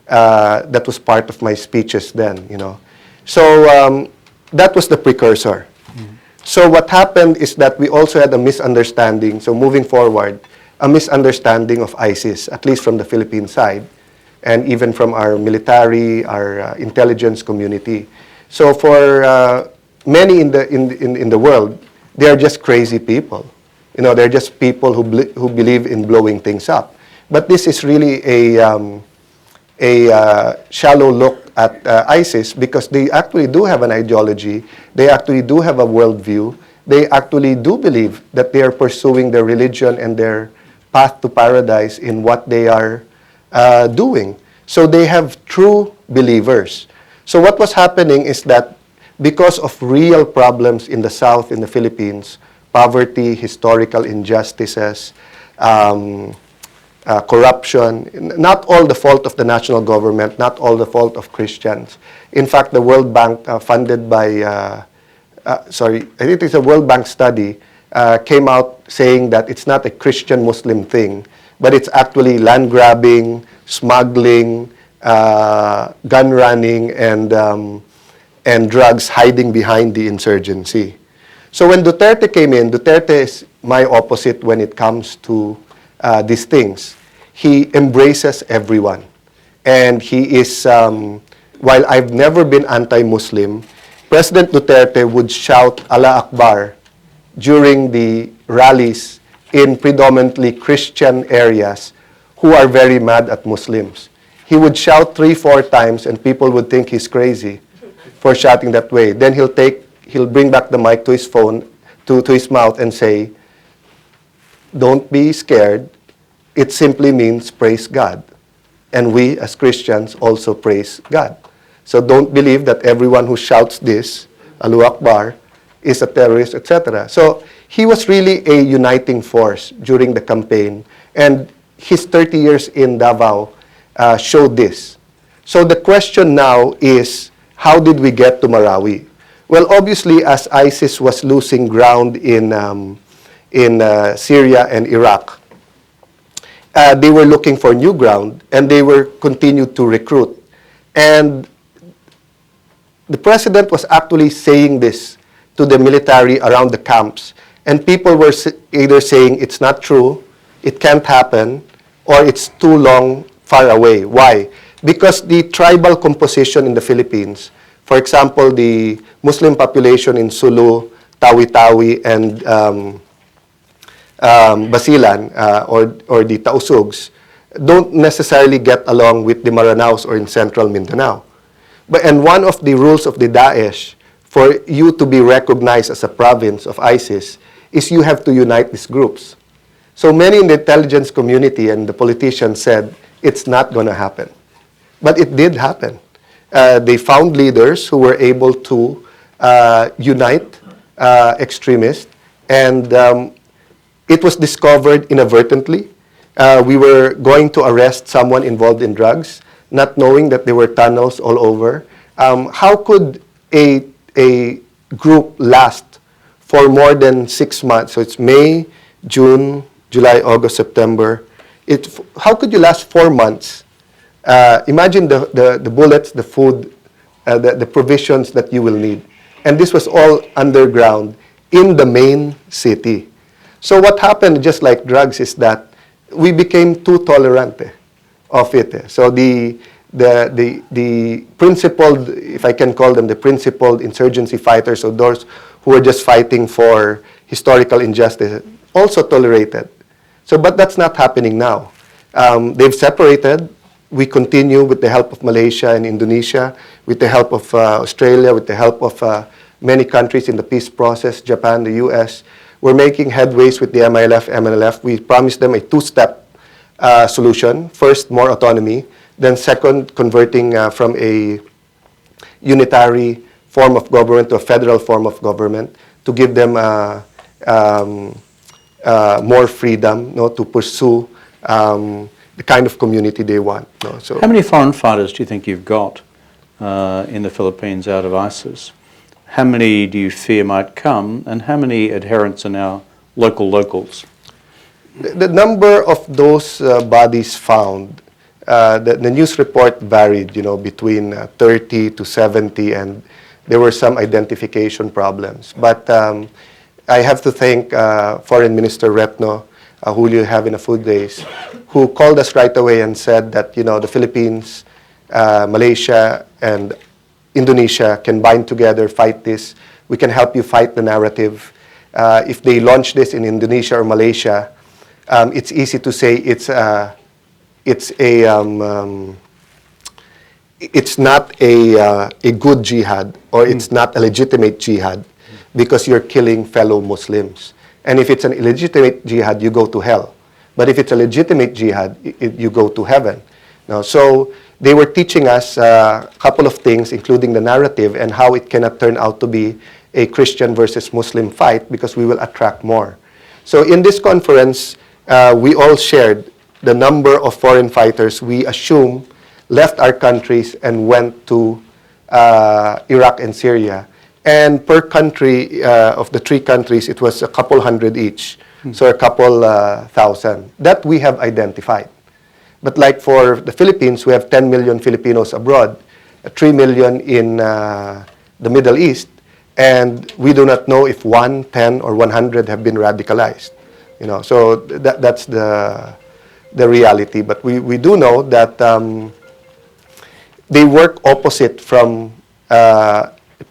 that was part of my speeches then, you know. So that was the precursor. So what happened is that we also had a misunderstanding. So moving forward, a misunderstanding of ISIS, at least from the Philippine side, and even from our military, our intelligence community. So for many in the world, they are just crazy people. You know, they're just people who believe in blowing things up. But this is really a shallow look at ISIS, because they actually do have an ideology, they actually do have a worldview, they actually do believe that they are pursuing their religion and their path to paradise in what they are doing. So they have true believers. So what was happening is that because of real problems in the South, in the Philippines, poverty, historical injustices, corruption, not all the fault of the national government, not all the fault of Christians. In fact, the World Bank, funded by, I think it's a World Bank study, came out saying that it's not a Christian-Muslim thing, but it's actually land grabbing, smuggling, gun running, and drugs hiding behind the insurgency. So when Duterte came in, Duterte is my opposite when it comes to these things. He embraces everyone. And he is, while I've never been anti-Muslim, President Duterte would shout Allah Akbar during the rallies in predominantly Christian areas who are very mad at Muslims. He would shout 3-4 times and people would think he's crazy for shouting that way. Then he'll bring back the mic to his phone, to his mouth and say, don't be scared. It simply means praise God. And we as Christians also praise God. So don't believe that everyone who shouts this, Allahu Akbar, is a terrorist, etc. So he was really a uniting force during the campaign. And his 30 years in Davao showed this. So the question now is, how did we get to Marawi? Well, obviously, as ISIS was losing ground in Syria and Iraq, they were looking for new ground, and they were continued to recruit. And the president was actually saying this to the military around the camps, and people were either saying it's not true, it can't happen, or it's too long, far away. Why? Because the tribal composition in the Philippines, for example, the Muslim population in Sulu, Tawi-Tawi, and Basilan, or the Tausugs, don't necessarily get along with the Maranaos or in central Mindanao. And one of the rules of the Daesh, for you to be recognized as a province of ISIS, is you have to unite these groups. So many in the intelligence community and the politicians said, it's not going to happen. But it did happen. They found leaders who were able to unite extremists, and it was discovered inadvertently. We were going to arrest someone involved in drugs, not knowing that there were tunnels all over. How could a group last for more than 6 months? So it's May, June, July, August, September. How could you last 4 months? Imagine the bullets, the food, the provisions that you will need. And this was all underground in the main city. So what happened, just like drugs, is that we became too tolerant of it. So the principled, if I can call them the principled insurgency fighters, or those who were just fighting for historical injustice, also tolerated. So, but that's not happening now. They've separated. We continue with the help of Malaysia and Indonesia, with the help of Australia, with the help of many countries in the peace process, Japan, the US. We're making headways with the MILF, MNLF. We promised them a two-step solution. First, more autonomy. Then second, converting from a unitary form of government to a federal form of government to give them more freedom, to pursue the kind of community they want. So, how many foreign fighters do you think you've got in the Philippines out of ISIS? How many do you fear might come, and how many adherents are now locals? The number of those bodies found, the news report varied, between 30 to 70, and there were some identification problems. But I have to thank Foreign Minister Retno, who you have in a few days, who called us right away and said that, the Philippines, Malaysia, and Indonesia can bind together, fight this. We can help you fight the narrative. If they launch this in Indonesia or Malaysia, it's easy to say it's not a good jihad, or it's not a legitimate jihad, because you're killing fellow Muslims. And if it's an illegitimate jihad, you go to hell. But if it's a legitimate jihad, you go to heaven. So they were teaching us a couple of things, including the narrative and how it cannot turn out to be a Christian versus Muslim fight, because we will attract more. So in this conference, we all shared the number of foreign fighters we assume left our countries and went to Iraq and Syria. And per country, of the three countries, it was a couple hundred each. So a couple thousand. That we have identified. But like for the Philippines, we have 10 million Filipinos abroad, 3 million in the Middle East, and we do not know if 1, 10, or 100 have been radicalized. So that's the reality. But we do know that they work opposite from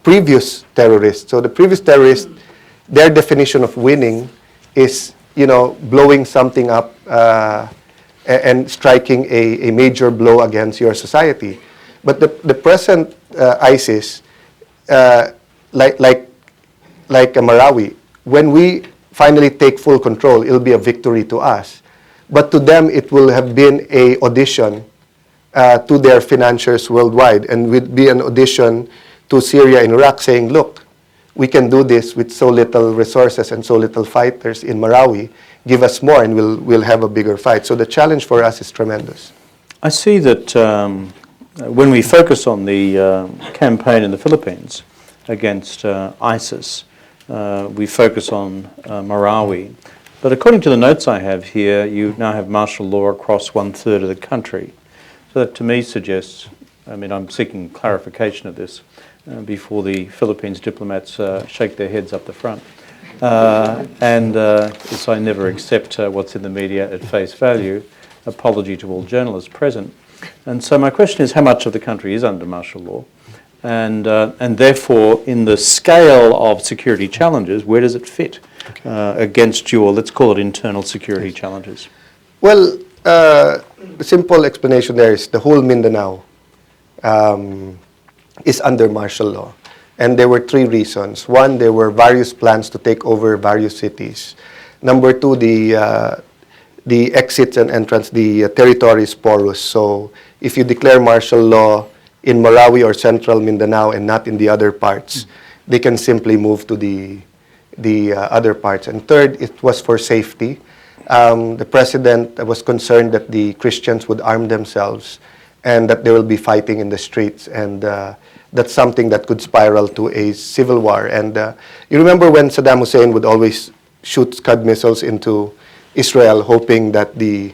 previous terrorists. So the previous terrorists, their definition of winning is, blowing something up and striking a major blow against your society. But the present ISIS, like Marawi, when we finally take full control, it'll be a victory to us. But to them, it will have been an audition to their financiers worldwide, and would be an audition to Syria and Iraq, saying, look, we can do this with so little resources and so little fighters in Marawi. Give us more and we'll have a bigger fight. So the challenge for us is tremendous. I see that when we focus on the campaign in the Philippines against ISIS, we focus on Marawi. But according to the notes I have here, you now have martial law across 1/3 of the country. So that to me suggests, I'm seeking clarification of this before the Philippines diplomats shake their heads up the front. As I never accept what's in the media at face value, apology to all journalists present. And so my question is, how much of the country is under martial law? And therefore, in the scale of security challenges, where does it fit against your, let's call it, internal security challenges? Well, the simple explanation there is the whole Mindanao is under martial law. And there were three reasons. One, there were various plans to take over various cities. Number two, the exits and entrance, the territory is porous. So if you declare martial law in Marawi or central Mindanao and not in the other parts, they can simply move to the other parts. And third, it was for safety. The president was concerned that the Christians would arm themselves and that they will be fighting in the streets. And that's something that could spiral to a civil war. And you remember when Saddam Hussein would always shoot Scud missiles into Israel, hoping that the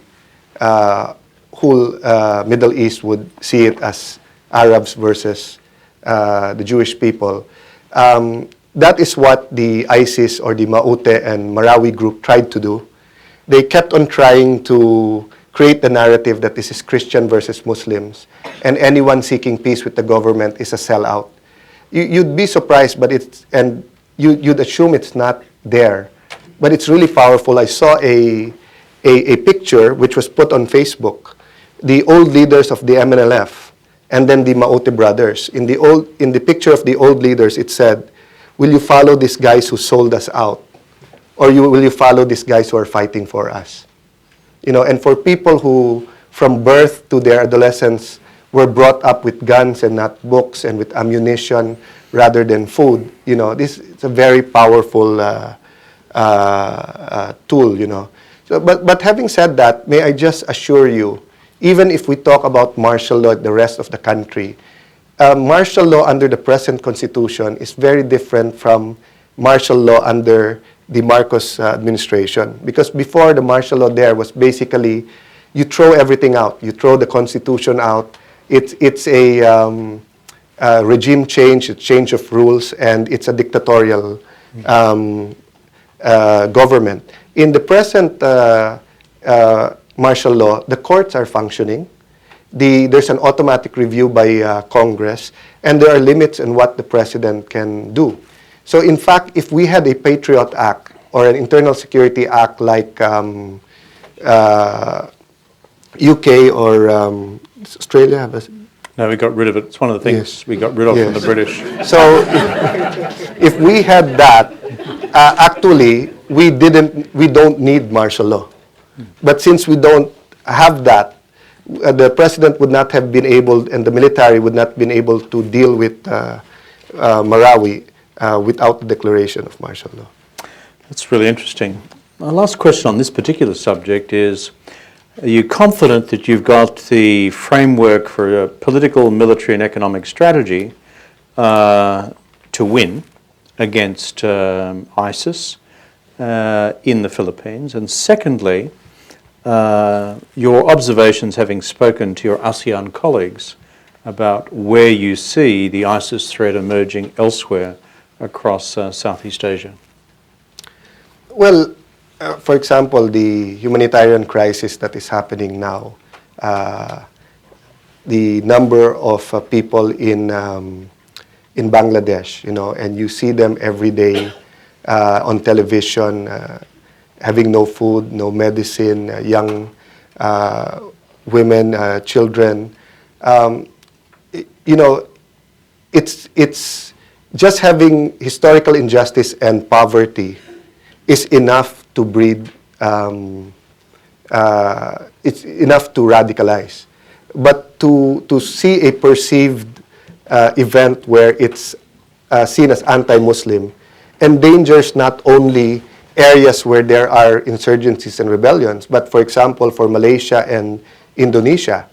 whole Middle East would see it as Arabs versus the Jewish people. That is what the ISIS or the Maute and Marawi group tried to do. They kept on trying to create the narrative that this is Christian versus Muslims, and anyone seeking peace with the government is a sellout. You'd be surprised, but you'd assume it's not there, but it's really powerful. I saw a a picture which was put on Facebook, the old leaders of the MNLF, and then the Maote brothers. In the picture of the old leaders, it said, "Will you follow these guys who sold us out, or will you follow these guys who are fighting for us?" And for people who, from birth to their adolescence, were brought up with guns and not books, and with ammunition rather than food, this is a very powerful tool, So, but having said that, may I just assure you, even if we talk about martial law at the rest of the country, martial law under the present constitution is very different from martial law under the Marcos administration. Because before, the martial law there was basically, you throw everything out. You throw the constitution out. It's a regime change, a change of rules, and it's a dictatorial government. In the present martial law, the courts are functioning. There's an automatic review by Congress, and there are limits on what the president can do. So in fact, if we had a Patriot Act or an Internal Security Act like UK or Australia, No, we got rid of it. It's one of the things we got rid of from the British. So if we had that, actually, we don't need martial law. But since we don't have that, the president would not have been able, and the military would not have been able to deal with Marawi without the declaration of martial law. That's really interesting. My last question on this particular subject is, are you confident that you've got the framework for a political, military and economic strategy to win against ISIS in the Philippines? And secondly, your observations, having spoken to your ASEAN colleagues about where you see the ISIS threat emerging elsewhere across Southeast Asia. Well, for example, the humanitarian crisis that is happening now, the number of people in Bangladesh, and you see them every day on television, having no food, no medicine, young women, children. It's just having historical injustice and poverty is enough to breed, it's enough to radicalize. But to see a perceived event where it's seen as anti-Muslim endangers not only areas where there are insurgencies and rebellions, but for example, for Malaysia and Indonesia,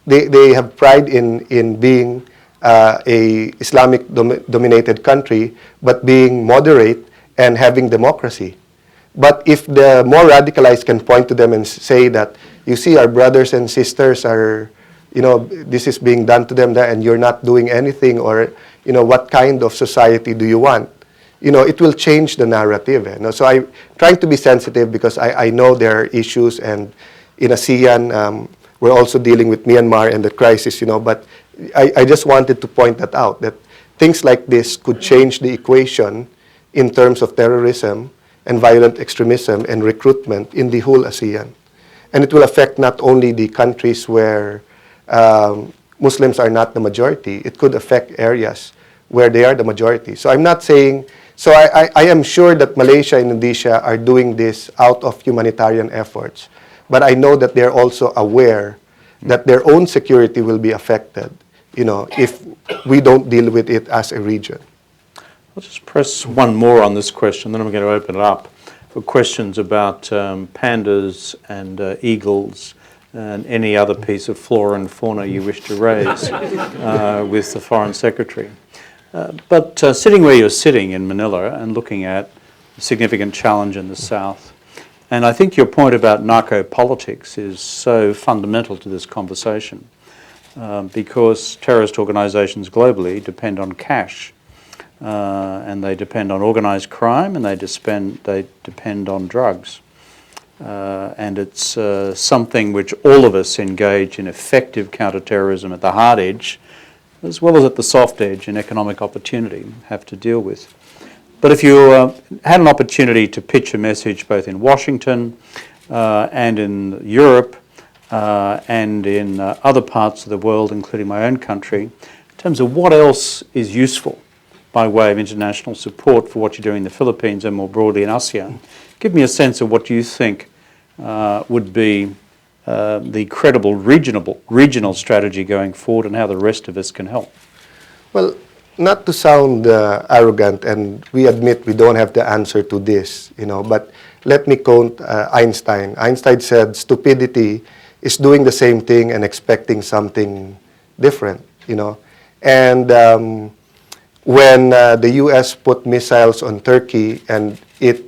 they have pride in being a Islamic dominated country, but being moderate and having democracy. But if the more radicalized can point to them and say that, you see, our brothers and sisters are, this is being done to them, and you're not doing anything, or, what kind of society do you want? It will change the narrative. So I'm trying to be sensitive because I know there are issues, and in ASEAN, we're also dealing with Myanmar and the crisis, but I just wanted to point that out, that things like this could change the equation in terms of terrorism and violent extremism and recruitment in the whole ASEAN. And it will affect not only the countries where Muslims are not the majority, it could affect areas where they are the majority. So I'm not saying, so I am sure that Malaysia and Indonesia are doing this out of humanitarian efforts, but I know that they're also aware that their own security will be affected, if we don't deal with it as a region. I'll just press one more on this question, then I'm going to open it up for questions about pandas and eagles and any other piece of flora and fauna you wish to raise with the Foreign Secretary. But sitting where you're sitting in Manila and looking at a significant challenge in the South, and I think your point about narco-politics is so fundamental to this conversation because terrorist organizations globally depend on cash. And they depend on organized crime, and they depend on drugs. And it's something which all of us engage in effective counterterrorism at the hard edge, as well as at the soft edge in economic opportunity, have to deal with. But if you had an opportunity to pitch a message both in Washington and in Europe and in other parts of the world, including my own country, in terms of what else is useful by way of international support for what you're doing in the Philippines and more broadly in ASEAN. Give me a sense of what you think would be the credible regional strategy going forward and how the rest of us can help. Well, not to sound arrogant, and we admit we don't have the answer to this, but let me quote Einstein. Einstein said, stupidity is doing the same thing and expecting something different, And when the U.S. put missiles on Turkey and it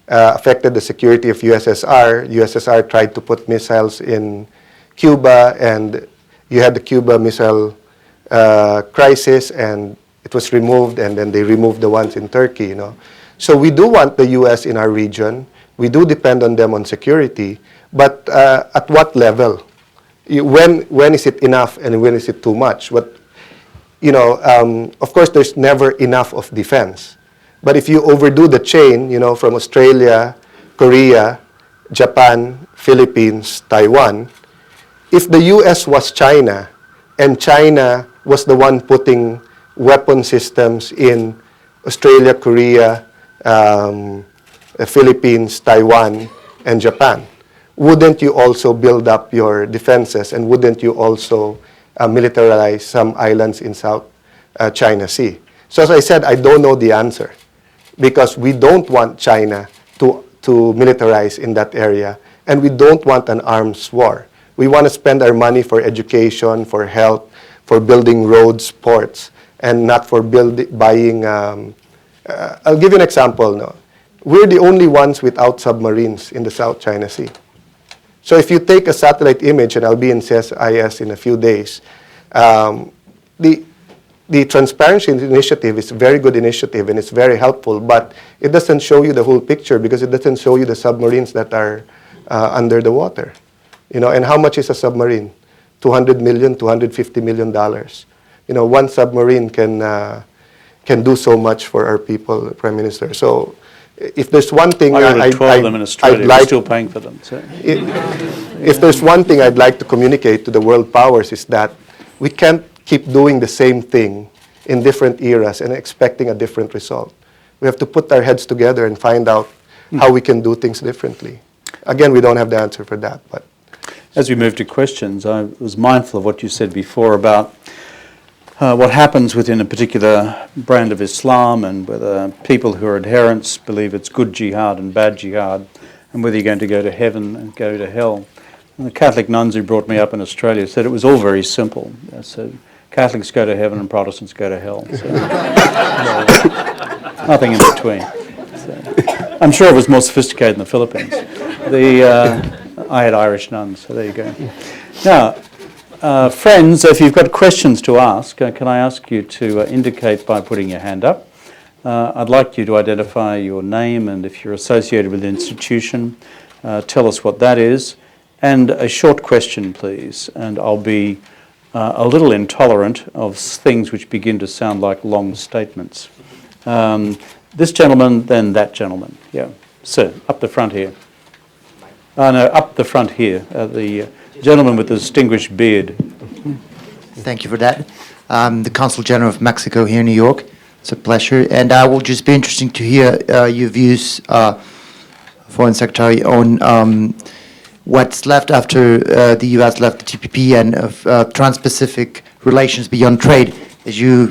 affected the security of USSR tried to put missiles in Cuba, and you had the Cuba missile crisis, and it was removed, and then they removed the ones in Turkey, So we do want the U.S. in our region. We do depend on them on security, but at what level? When is it enough and when is it too much? Of course, there's never enough of defense. But if you overdo the chain, from Australia, Korea, Japan, Philippines, Taiwan, if the U.S. was China, and China was the one putting weapon systems in Australia, Korea, Philippines, Taiwan, and Japan, wouldn't you also build up your defenses, and wouldn't you also militarize some islands in South China Sea? So as I said, I don't know the answer, because we don't want China to militarize in that area, and we don't want an arms war. We want to spend our money for education, for health, for building roads, ports, and not for buying. I'll give you an example. No? We're the only ones without submarines in the South China Sea. So if you take a satellite image, and I'll be in CSIS in a few days, the Transparency Initiative is a very good initiative, and it's very helpful, but it doesn't show you the whole picture, because it doesn't show you the submarines that are under the water. And how much is a submarine? $200 million, $250 million. One submarine can do so much for our people, Prime Minister. So if there's one thing I 12 of them in Australia, we're still paying for them. So. If there's one thing I'd like to communicate to the world powers, is that we can't keep doing the same thing in different eras and expecting a different result. We have to put our heads together and find out how we can do things differently. Again, we don't have the answer for that. But as we move to questions, I was mindful of what you said before about what happens within a particular brand of Islam, and whether people who are adherents believe it's good jihad and bad jihad, and whether you're going to go to heaven and go to hell. And the Catholic nuns who brought me up in Australia said it was all very simple. So Catholics go to heaven and Protestants go to hell. So, nothing in between. So, I'm sure it was more sophisticated in the Philippines. I had Irish nuns, so there you go. Now, friends, if you've got questions to ask, can I ask you to indicate by putting your hand up? I'd like you to identify your name, and if you're associated with an institution, tell us what that is. And a short question, please. And I'll be a little intolerant of things which begin to sound like long statements. This gentleman, then that gentleman. Yeah. Sir, up the front here. No, up the front here. The gentleman with the distinguished beard. Thank you for that. The Consul General of Mexico here in New York. It's a pleasure. And I will just be interesting to hear your views, Foreign Secretary, on what's left after the U.S. left the TPP, and trans-Pacific relations beyond trade. As you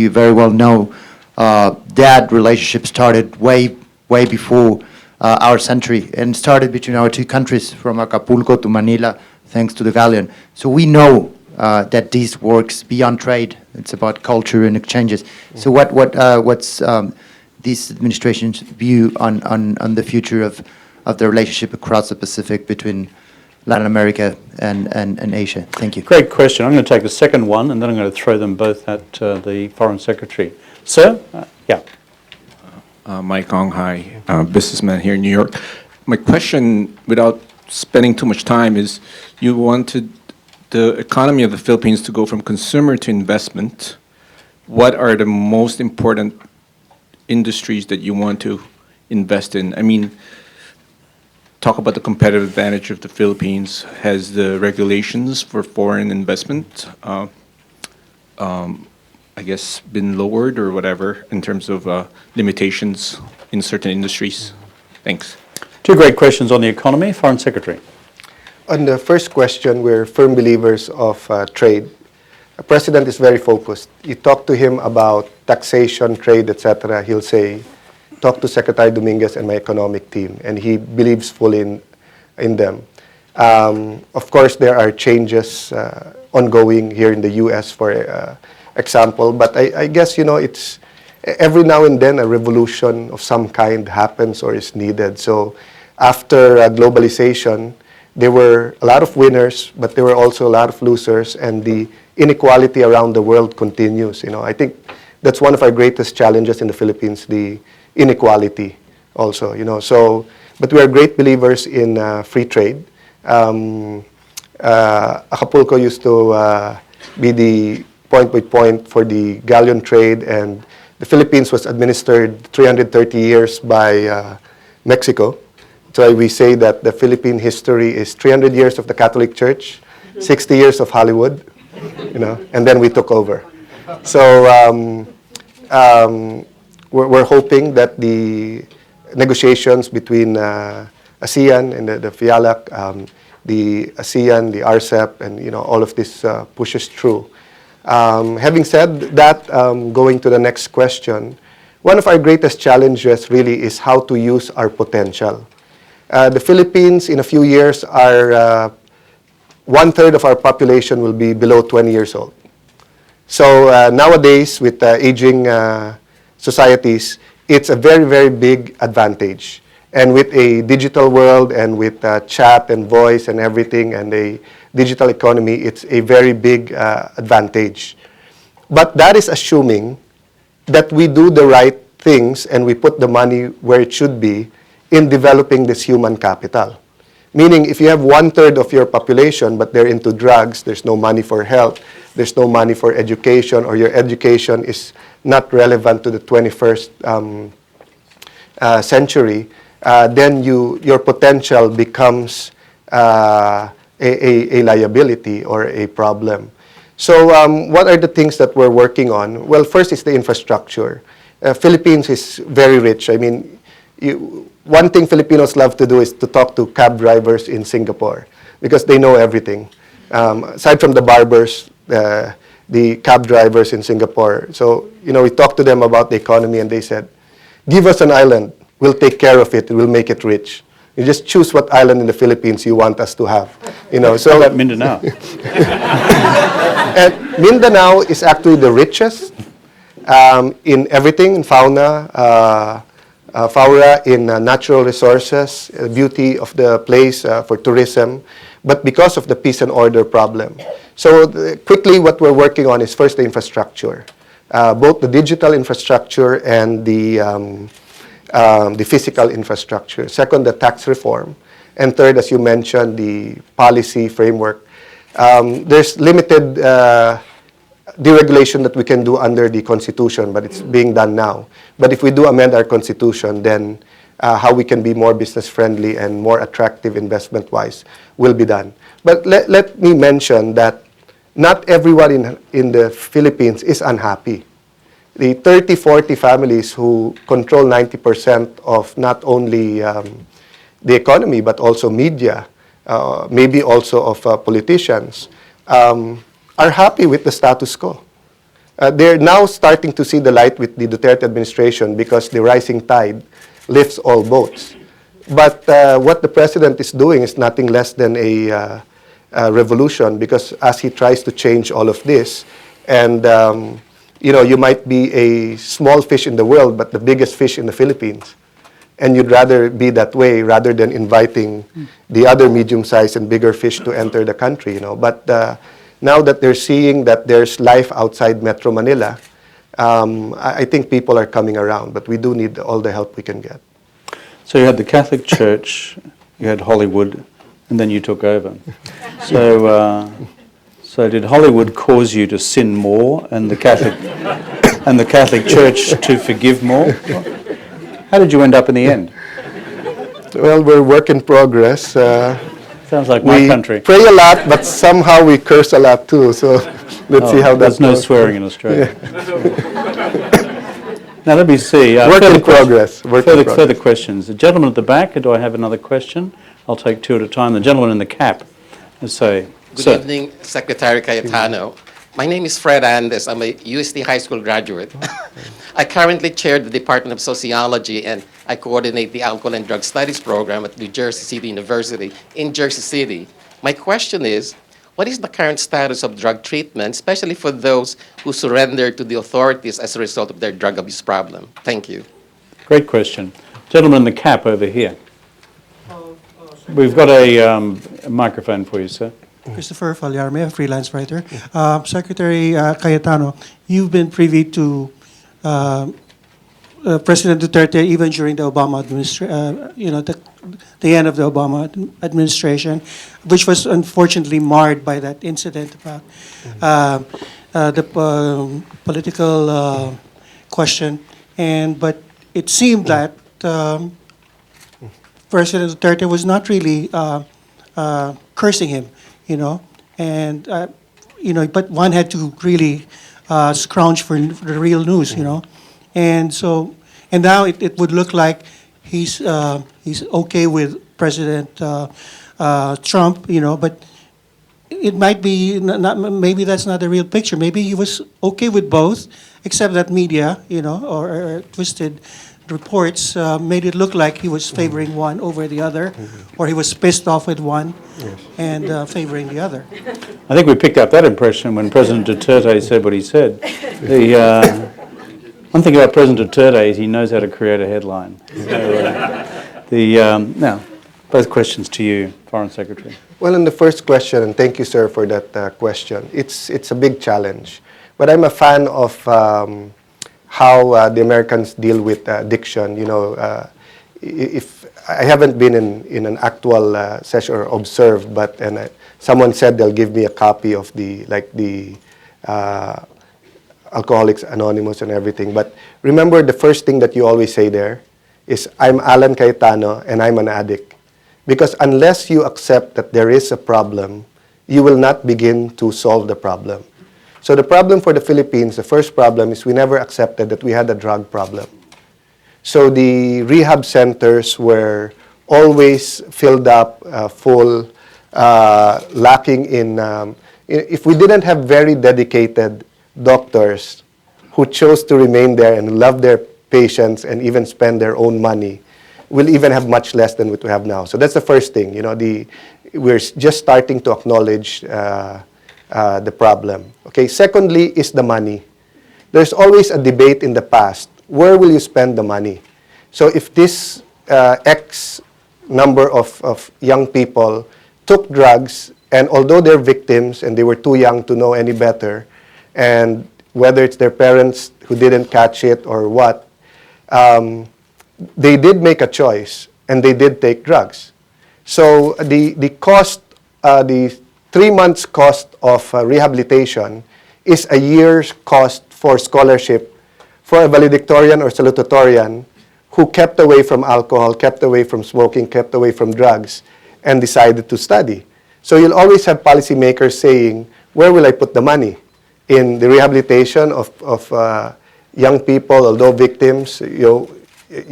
very well know, that relationship started way before our century, and started between our two countries, from Acapulco to Manila, thanks to the galleon. So we know that this works beyond trade. It's about culture and exchanges. So what's this administration's view on the future of the relationship across the Pacific between Latin America and Asia? Thank you. Great question. I'm going to take the second one, and then I'm going to throw them both at the Foreign Secretary. Sir? Yeah. Mike Ong, hi, businessman here in New York. My question, without spending too much time, is you wanted the economy of the Philippines to go from consumer to investment. What are the most important industries that you want to invest in? I mean, talk about the competitive advantage of the Philippines. Has the regulations for foreign investment, I guess, been lowered or whatever in terms of limitations in certain industries? Thanks. Two great questions on the economy. Foreign Secretary. On the first question, we're firm believers of trade. The President is very focused. You talk to him about taxation, trade, etc., he'll say, talk to Secretary Dominguez and my economic team, and he believes fully in them. Of course, there are changes ongoing here in the U.S., for example, but I guess, it's every now and then a revolution of some kind happens or is needed. So after globalization, there were a lot of winners, but there were also a lot of losers, and the inequality around the world continues. I think that's one of our greatest challenges in the Philippines, the inequality also. So, but we are great believers in free trade. Acapulco used to be the point by point for the galleon trade, and the Philippines was administered 330 years by Mexico. So we say that the Philippine history is 300 years of the Catholic Church, 60 years of Hollywood, and then we took over. So we're hoping that the negotiations between ASEAN and the FIALAC, the ASEAN, the RCEP, and all of this pushes through. Having said that, going to the next question, one of our greatest challenges really is how to use our potential. The Philippines, in a few years, are 1/3 of our population will be below 20 years old. So nowadays, with aging societies, it's a very, very big advantage. And with a digital world and with chat and voice and everything and a digital economy, it's a very big advantage. But that is assuming that we do the right things and we put the money where it should be in developing this human capital. Meaning, if you have 1/3 of your population, but they're into drugs, there's no money for health, there's no money for education, or your education is not relevant to the 21st century, then your potential becomes a liability or a problem. So what are the things that we're working on? Well, first is the infrastructure. Philippines is very rich. I mean, one thing Filipinos love to do is to talk to cab drivers in Singapore because they know everything. Aside from the barbers, the cab drivers in Singapore. So, we talked to them about the economy and they said, give us an island, we'll take care of it, we'll make it rich. You just choose what island in the Philippines you want us to have. So How about Mindanao? and Mindanao is actually the richest in everything, in fauna, flora, in natural resources, beauty of the place for tourism, but because of the peace and order problem. So quickly what we're working on is first the infrastructure, both the digital infrastructure and the physical infrastructure. Second, the tax reform. And third, as you mentioned, the policy framework. There's limited deregulation that we can do under the Constitution, but it's being done now. But if we do amend our Constitution, then how we can be more business-friendly and more attractive investment-wise will be done. But let me mention that not everyone in the Philippines is unhappy. The 30, 40 families who control 90% of not only the economy, but also media, maybe also of politicians, are happy with the status quo. They're now starting to see the light with the Duterte administration because the rising tide lifts all boats. But what the president is doing is nothing less than a revolution, because as he tries to change all of this, and you might be a small fish in the world, but the biggest fish in the Philippines. And you'd rather be that way rather than inviting the other medium-sized and bigger fish to enter the country. But now that they're seeing that there's life outside Metro Manila, I think people are coming around, but we do need all the help we can get. So you had the Catholic Church, you had Hollywood, and then you took over. So did Hollywood cause you to sin more, and the Catholic Church to forgive more? How did you end up in the end? Well, we're work in progress. Sounds like my We country. pray a lot, but somehow we curse a lot too. So let's see how that There's no goes. swearing in Australia. Now let me see. Work further in progress. Work in progress. Further questions. The gentleman at the back, do I have another question? I'll take two at a time. The gentleman in the cap. Let's say, Good sir. evening, Secretary Cayetano. My name is Fred Andes. I'm a UST high school graduate. I currently chair the Department of Sociology, and I coordinate the Alcohol and Drug Studies program at New Jersey City University in Jersey City. My question is, what is the current status of drug treatment, especially for those who surrender to the authorities as a result of their drug abuse problem? Thank you. Great question. Gentleman in the cap over here. We've got a microphone for you, sir. Christopher Falyarme, a freelance writer. Secretary Cayetano, you've been privy to President Duterte even during the Obama administration, the end of the Obama administration, which was unfortunately marred by that incident about the political question. But it seemed that President Duterte was not really cursing him, but one had to really scrounge for the real news, and now it would look like he's okay with President Trump, but it might be maybe that's not the real picture. Maybe he was okay with both, except that media, or twisted reports made it look like he was favoring one over the other, or he was pissed off with one and favoring the other. I think we picked up that impression when President Duterte said what he said. One thing about President Duterte is he knows how to create a headline. Now, both questions to you, Foreign Secretary. Well, in the first question, and thank you, sir, for that question. It's a big challenge, but I'm a fan of how the Americans deal with addiction. If I haven't been in an actual session or observed, but someone said they'll give me a copy of the Alcoholics Anonymous and everything. But remember, the first thing that you always say there is, I'm Alan Cayetano and I'm an addict. Because unless you accept that there is a problem, you will not begin to solve the problem. So the problem for the Philippines, the first problem is we never accepted that we had a drug problem. So the rehab centers were always filled up, full, lacking in, if we didn't have very dedicated doctors who chose to remain there and love their patients and even spend their own money, we'll even have much less than what we have now. So that's the first thing. We're just starting to acknowledge the problem. Okay. Secondly is the money. There's always a debate in the past. Where will you spend the money? So if this X number of young people took drugs, and although they're victims and they were too young to know any better, and whether it's their parents who didn't catch it or what, they did make a choice and they did take drugs. So the cost, the 3 months cost of rehabilitation is a year's cost for scholarship for a valedictorian or salutatorian who kept away from alcohol, kept away from smoking, kept away from drugs, and decided to study. So you'll always have policymakers saying, where will I put the money? In the rehabilitation of young people, although victims, you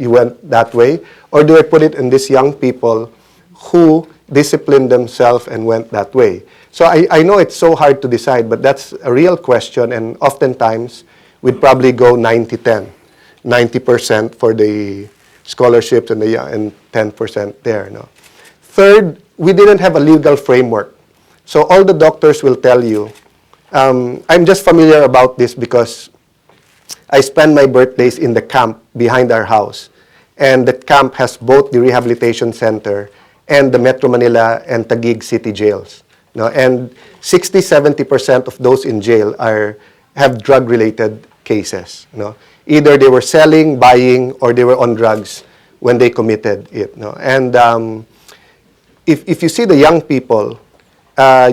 went that way, or do I put it in these young people who disciplined themselves and went that way? So I know it's so hard to decide, but that's a real question, and oftentimes we'd probably go 90-10, 90% for the scholarships and 10% there. No? Third, we didn't have a legal framework. So all the doctors will tell you, I'm just familiar about this because I spend my birthdays in the camp behind our house. And the camp has both the rehabilitation center and the Metro Manila and Taguig city jails. And 60-70% of those in jail have drug-related cases. Either they were selling, buying, or they were on drugs when they committed it. And if you see the young people,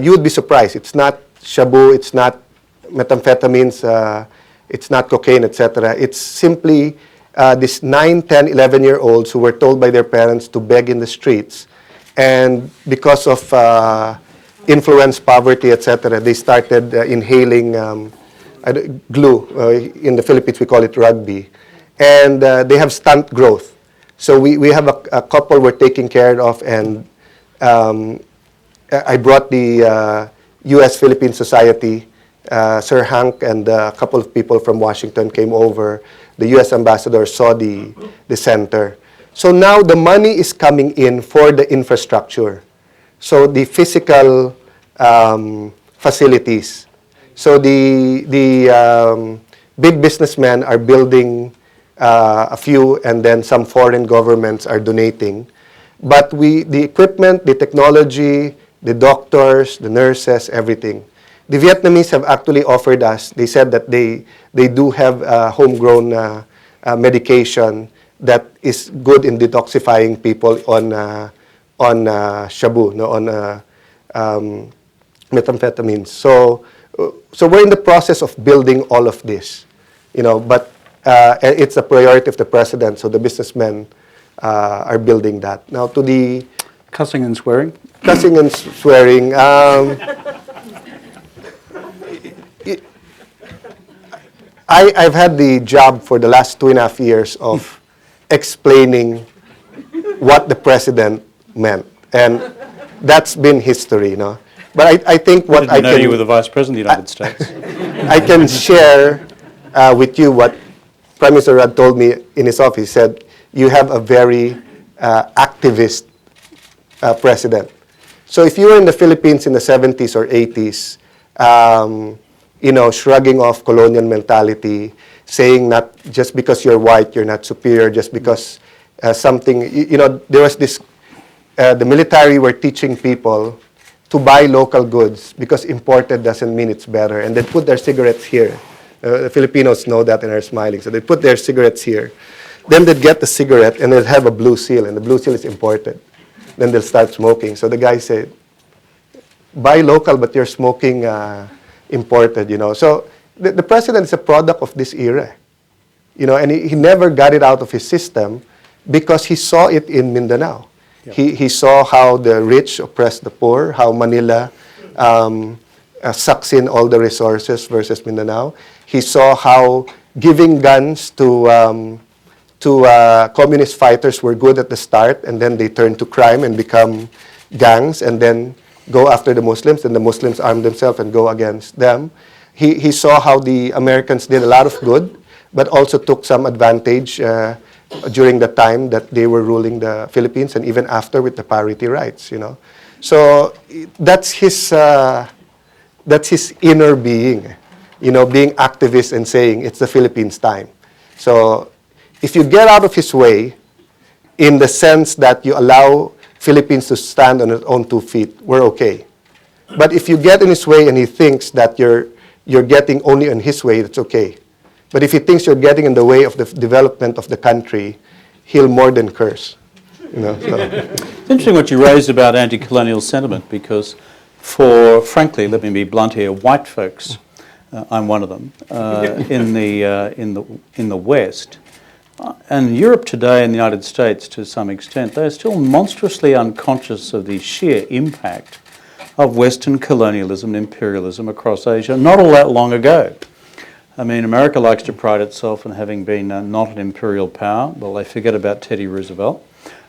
you would be surprised. It's not shabu, it's not methamphetamines, it's not cocaine, etc. It's simply these 9, 10, 11-year-olds who were told by their parents to beg in the streets. And because of influence, poverty, etc., they started inhaling glue. In the Philippines, we call it rugby. And they have stunt growth. So we have a couple we're taking care of, and I brought the U.S.-Philippine Society. Sir Hank and a couple of people from Washington came over. The U.S. ambassador saw the center. So now the money is coming in for the infrastructure. So the physical facilities. So the big businessmen are building a few, and then some foreign governments are donating. But the equipment, the technology, the doctors, the nurses, everything. The Vietnamese have actually offered us, they said that they do have homegrown medication that is good in detoxifying people on shabu, on methamphetamines. So we're in the process of building all of this, but it's a priority of the president, so the businessmen are building that. Now to the... Cussing and swearing? Cussing and swearing. I've had the job for the last 2.5 years of explaining what the president meant, and that's been history, But I think what I can... you were the Vice President of the United States. I can share with you what Prime Minister Rod told me in his office. He said, you have a very activist president. So if you were in the Philippines in the 70s or 80s, shrugging off colonial mentality, saying not just because you're white, you're not superior, just because something, there was this, the military were teaching people to buy local goods because imported doesn't mean it's better. And they put their cigarettes here. The Filipinos know that and are smiling. So they put their cigarettes here. Then they'd get the cigarette and they'd have a blue seal, and the blue seal is imported. Then they'll start smoking. So the guy said, buy local, but you're smoking imported, So the president is a product of this era, and he never got it out of his system because he saw it in Mindanao. Yeah. He saw how the rich oppress the poor, how Manila sucks in all the resources versus Mindanao. He saw how giving guns to communist fighters were good at the start, and then they turn to crime and become gangs, and then go after the Muslims, and the Muslims arm themselves and go against them. He saw how the Americans did a lot of good, but also took some advantage during the time that they were ruling the Philippines, and even after with the parity rights, So that's his inner being, being activist and saying it's the Philippines' time. So if you get out of his way, in the sense that you allow Philippines to stand on its own 2 feet, we're okay. But if you get in his way and he thinks that you're getting only in his way, that's okay. But if he thinks you're getting in the way of the development of the country, he'll more than curse. So. It's interesting what you raised about anti-colonial sentiment, because frankly, let me be blunt here, white folks, I'm one of them, in the West, and Europe today and the United States to some extent, they're still monstrously unconscious of the sheer impact of Western colonialism and imperialism across Asia not all that long ago. I mean, America likes to pride itself in having been not an imperial power. Well, they forget about Teddy Roosevelt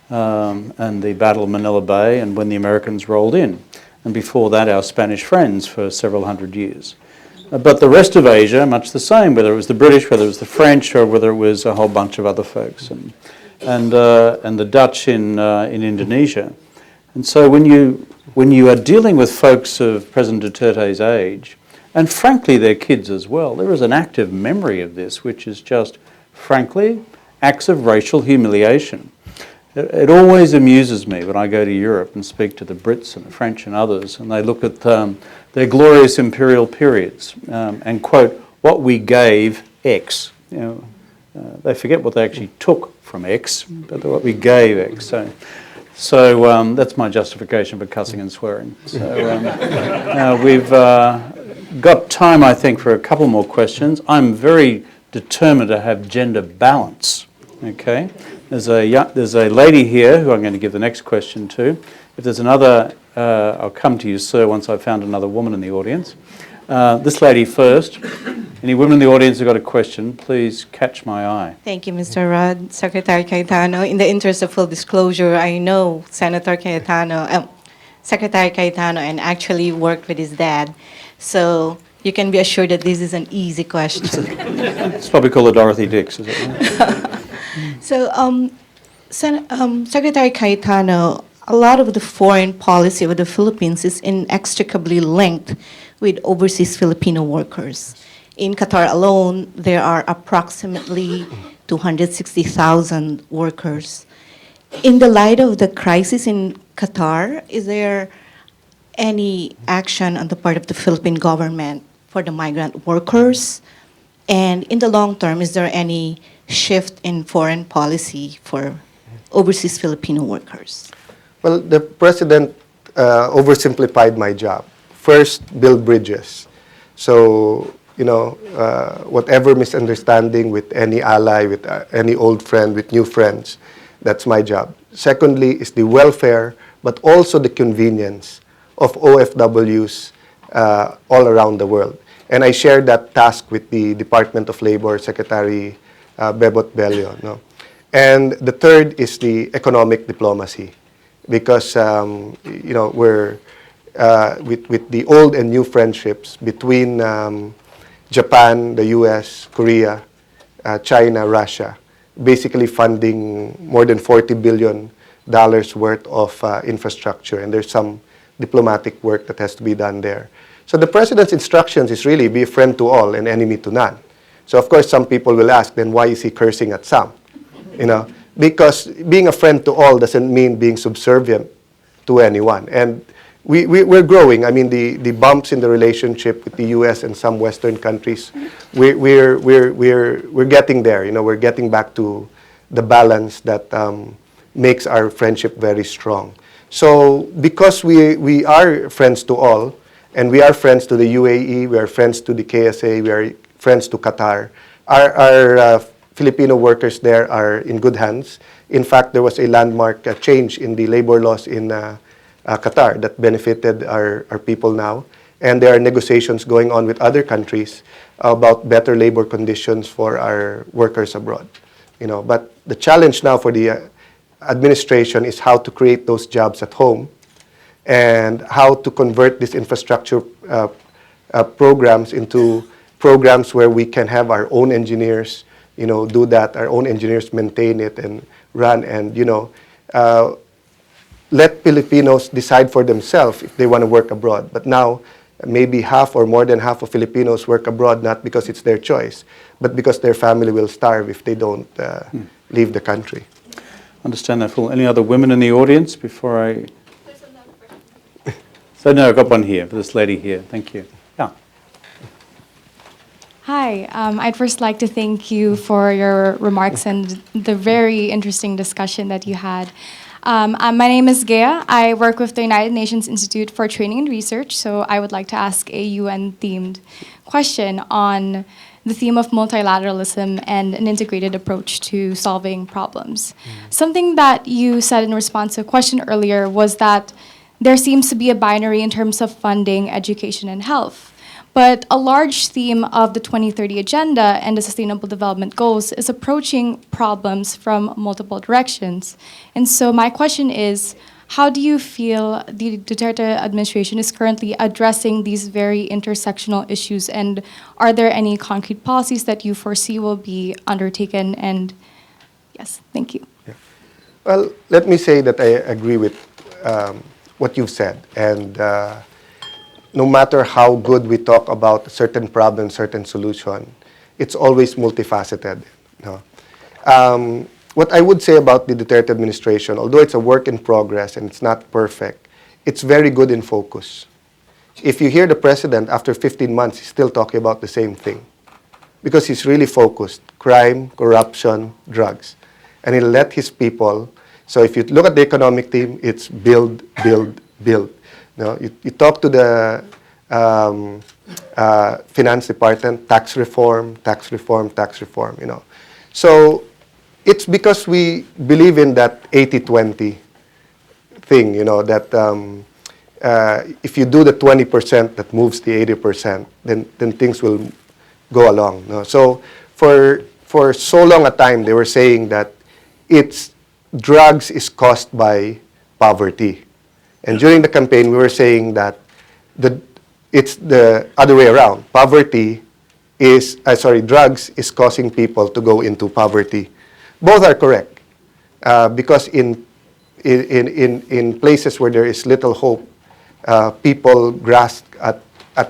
and the Battle of Manila Bay and when the Americans rolled in. And before that, our Spanish friends for several hundred years. But the rest of Asia, much the same, whether it was the British, whether it was the French, or whether it was a whole bunch of other folks, and the Dutch in Indonesia. And so when you are dealing with folks of President Duterte's age, and frankly their kids as well, there is an active memory of this, which is just, frankly, acts of racial humiliation. It always amuses me when I go to Europe and speak to the Brits and the French and others, and they look at their glorious imperial periods and quote, what we gave X. They forget what they actually took from X, but what we gave X. So that's my justification for cussing and swearing. So we've got time, I think, for a couple more questions. I'm very determined to have gender balance Okay. There's a lady here who I'm going to give the next question to. If there's another, I'll come to you, sir, once I've found another woman in the audience. This lady first. Any women in the audience who've got a question, please catch my eye. Thank you, Mr. Rod. Secretary Cayetano, in the interest of full disclosure, I know Senator Cayetano, Secretary Cayetano, and actually worked with his dad. So you can be assured that this is an easy question. It's probably called the Dorothy Dix, is it right? So, Secretary Cayetano, a lot of the foreign policy of the Philippines is inextricably linked with overseas Filipino workers. In Qatar alone, there are approximately 260,000 workers. In the light of the crisis in Qatar, is there any action on the part of the Philippine government for the migrant workers? And in the long term, is there any shift in foreign policy for overseas Filipino workers? Well, the president oversimplified my job. First, build bridges. So, whatever misunderstanding with any ally, with any old friend, with new friends, that's my job. Secondly, is the welfare, but also the convenience of OFWs all around the world. And I shared that task with the Department of Labor, Secretary Bebot Bello. No? And the third is the economic diplomacy, because we're with the old and new friendships between Japan, the U.S., Korea, China, Russia, basically funding more than $40 billion worth of infrastructure, and there's some diplomatic work that has to be done there. So the president's instructions is really be a friend to all and enemy to none. So of course some people will ask, then why is he cursing at some? Because being a friend to all doesn't mean being subservient to anyone. And we're growing. I mean, the bumps in the relationship with the U.S. and some Western countries, we're getting there. We're getting back to the balance that makes our friendship very strong. So because we are friends to all, and we are friends to the UAE, we are friends to the KSA, we are friends to Qatar, our Filipino workers there are in good hands. In fact, there was a landmark change in the labor laws in Qatar that benefited our people now. And there are negotiations going on with other countries about better labor conditions for our workers abroad. But the challenge now for the administration is how to create those jobs at home and how to convert these infrastructure programs into programs where we can have our own engineers, do that, our own engineers maintain it and run, and, let Filipinos decide for themselves if they want to work abroad. But now, maybe half or more than half of Filipinos work abroad not because it's their choice, but because their family will starve if they don't leave the country. Understand that full. Any other women in the audience before I... So no, I've got one here, for this lady here. Thank you. Yeah. Hi, I'd first like to thank you for your remarks and the very interesting discussion that you had. My name is Gea. I work with the United Nations Institute for Training and Research, so I would like to ask a UN-themed question on the theme of multilateralism and an integrated approach to solving problems. Something that you said in response to a question earlier was that there seems to be a binary in terms of funding, education, and health. But a large theme of the 2030 Agenda and the Sustainable Development Goals is approaching problems from multiple directions. And so my question is, how do you feel the Duterte administration is currently addressing these very intersectional issues? And are there any concrete policies that you foresee will be undertaken? And yes, thank you. Yeah. Well, let me say that I agree with what you've said. And no matter how good we talk about a certain problem, certain solution, it's always multifaceted. What I would say about the Duterte administration, although it's a work in progress and it's not perfect, it's very good in focus. If you hear the president after 15 months, he's still talking about the same thing because he's really focused. Crime, corruption, drugs. And he'll let his people, so if you look at the economic theme, it's build, build, build. You talk to the finance department, tax reform, tax reform, tax reform. So it's because we believe in that 80-20 thing, you know, that if you do the 20% that moves the 80%, then things will go along. No? So for so long a time, they were saying that drugs is caused by poverty. And during the campaign, we were saying that it's the other way around. Drugs is causing people to go into poverty. Both are correct, because in places where there is little hope, people grasp at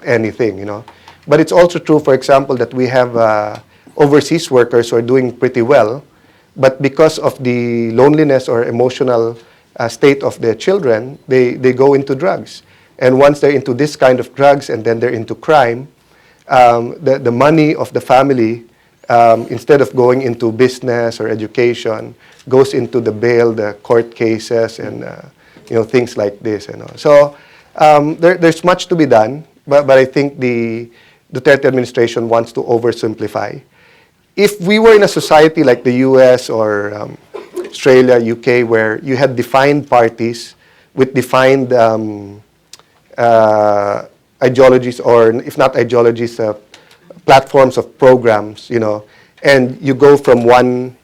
anything, you know. But it's also true, for example, that we have overseas workers who are doing pretty well, but because of the loneliness or emotional state of their children, they go into drugs. And once they're into this kind of drugs and then they're into crime, the money of the family, instead of going into business or education, goes into the bail, the court cases, and you know, things like this. You know. So there's much to be done, but I think the Duterte administration wants to oversimplify. If we were in a society like the US or Australia, UK, where you had defined parties with defined ideologies, or if not ideologies, platforms of programs, you know, and you go from one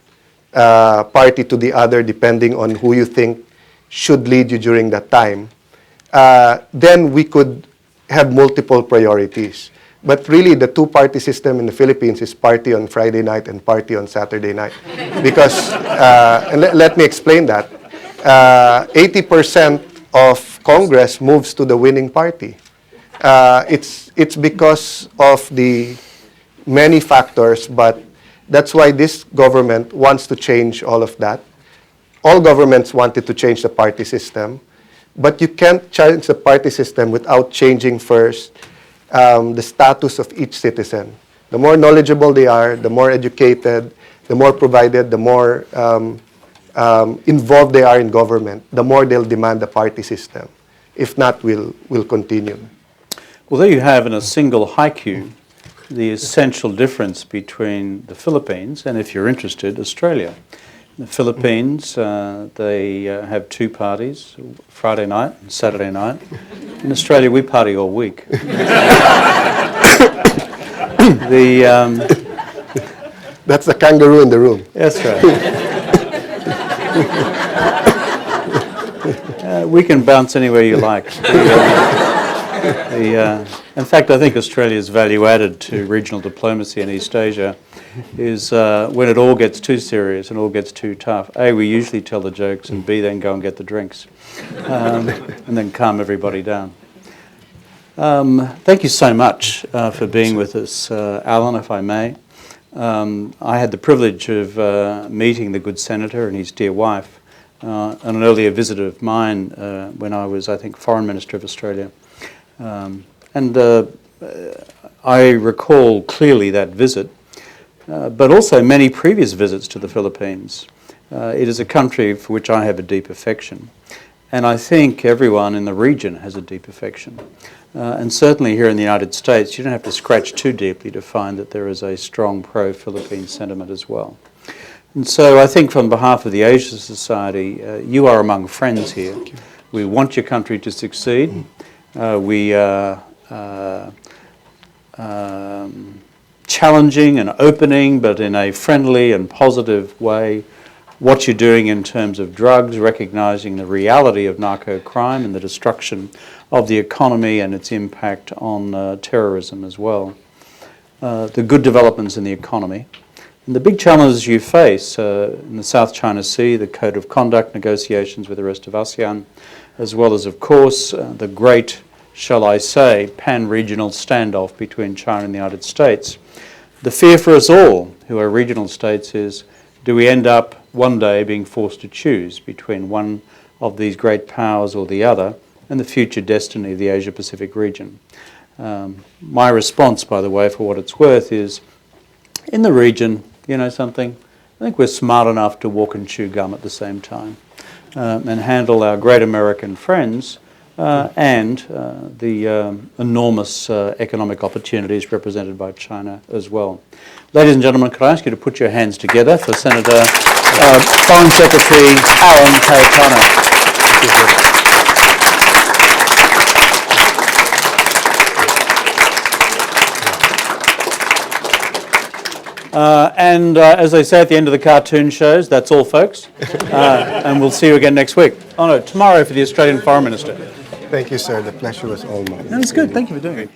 party to the other depending on who you think should lead you during that time, then we could have multiple priorities. But really, the two-party system in the Philippines is party on Friday night and party on Saturday night. Because, and let me explain that, 80% of Congress moves to the winning party. It's because of the many factors, but that's why this government wants to change all of that. All governments wanted to change the party system, but you can't change the party system without changing first the status of each citizen. The more knowledgeable they are, the more educated, the more provided, the more involved they are in government, the more they'll demand the party system. If not, we'll continue. Well, there you have in a single haiku the essential difference between the Philippines and, if you're interested, Australia. In the Philippines, they have two parties, Friday night and Saturday night. In Australia, we party all week. That's the kangaroo in the room. That's right. We can bounce anywhere you like. In fact, I think Australia's value added to regional diplomacy in East Asia is when it all gets too serious and all gets too tough. A, we usually tell the jokes, and B, then go and get the drinks, and then calm everybody down. Thank you so much for being with us, Alan, if I may. I had the privilege of meeting the good senator and his dear wife on an earlier visit of mine when I was, I think, Foreign Minister of Australia. I recall clearly that visit, but also many previous visits to the Philippines. It is a country for which I have a deep affection, and I think everyone in the region has a deep affection. And certainly here in the United States, you don't have to scratch too deeply to find that there is a strong pro-Philippine sentiment as well. And so I think on behalf of the Asia Society, you are among friends here. We want your country to succeed. We are challenging and opening, but in a friendly and positive way, what you're doing in terms of drugs, recognizing the reality of narco-crime and the destruction of the economy and its impact on terrorism as well. The good developments in the economy. And the big challenges you face in the South China Sea, the Code of Conduct negotiations with the rest of ASEAN, as well as, of course, the great, shall I say, pan-regional standoff between China and the United States. The fear for us all who are regional states is, do we end up one day being forced to choose between one of these great powers or the other, and the future destiny of the Asia-Pacific region? My response, by the way, for what it's worth, is in the region, you know something, I think we're smart enough to walk and chew gum at the same time and handle our great American friends and the enormous economic opportunities represented by China as well. Ladies and gentlemen, could I ask you to put your hands together for Senator Foreign Secretary Aaron Cayetano. And as they say at the end of the cartoon shows, that's all, folks. And we'll see you again next week. Oh no, tomorrow for the Australian Foreign Minister. Thank you, sir. The pleasure was all mine. That's good. Thank you for doing it.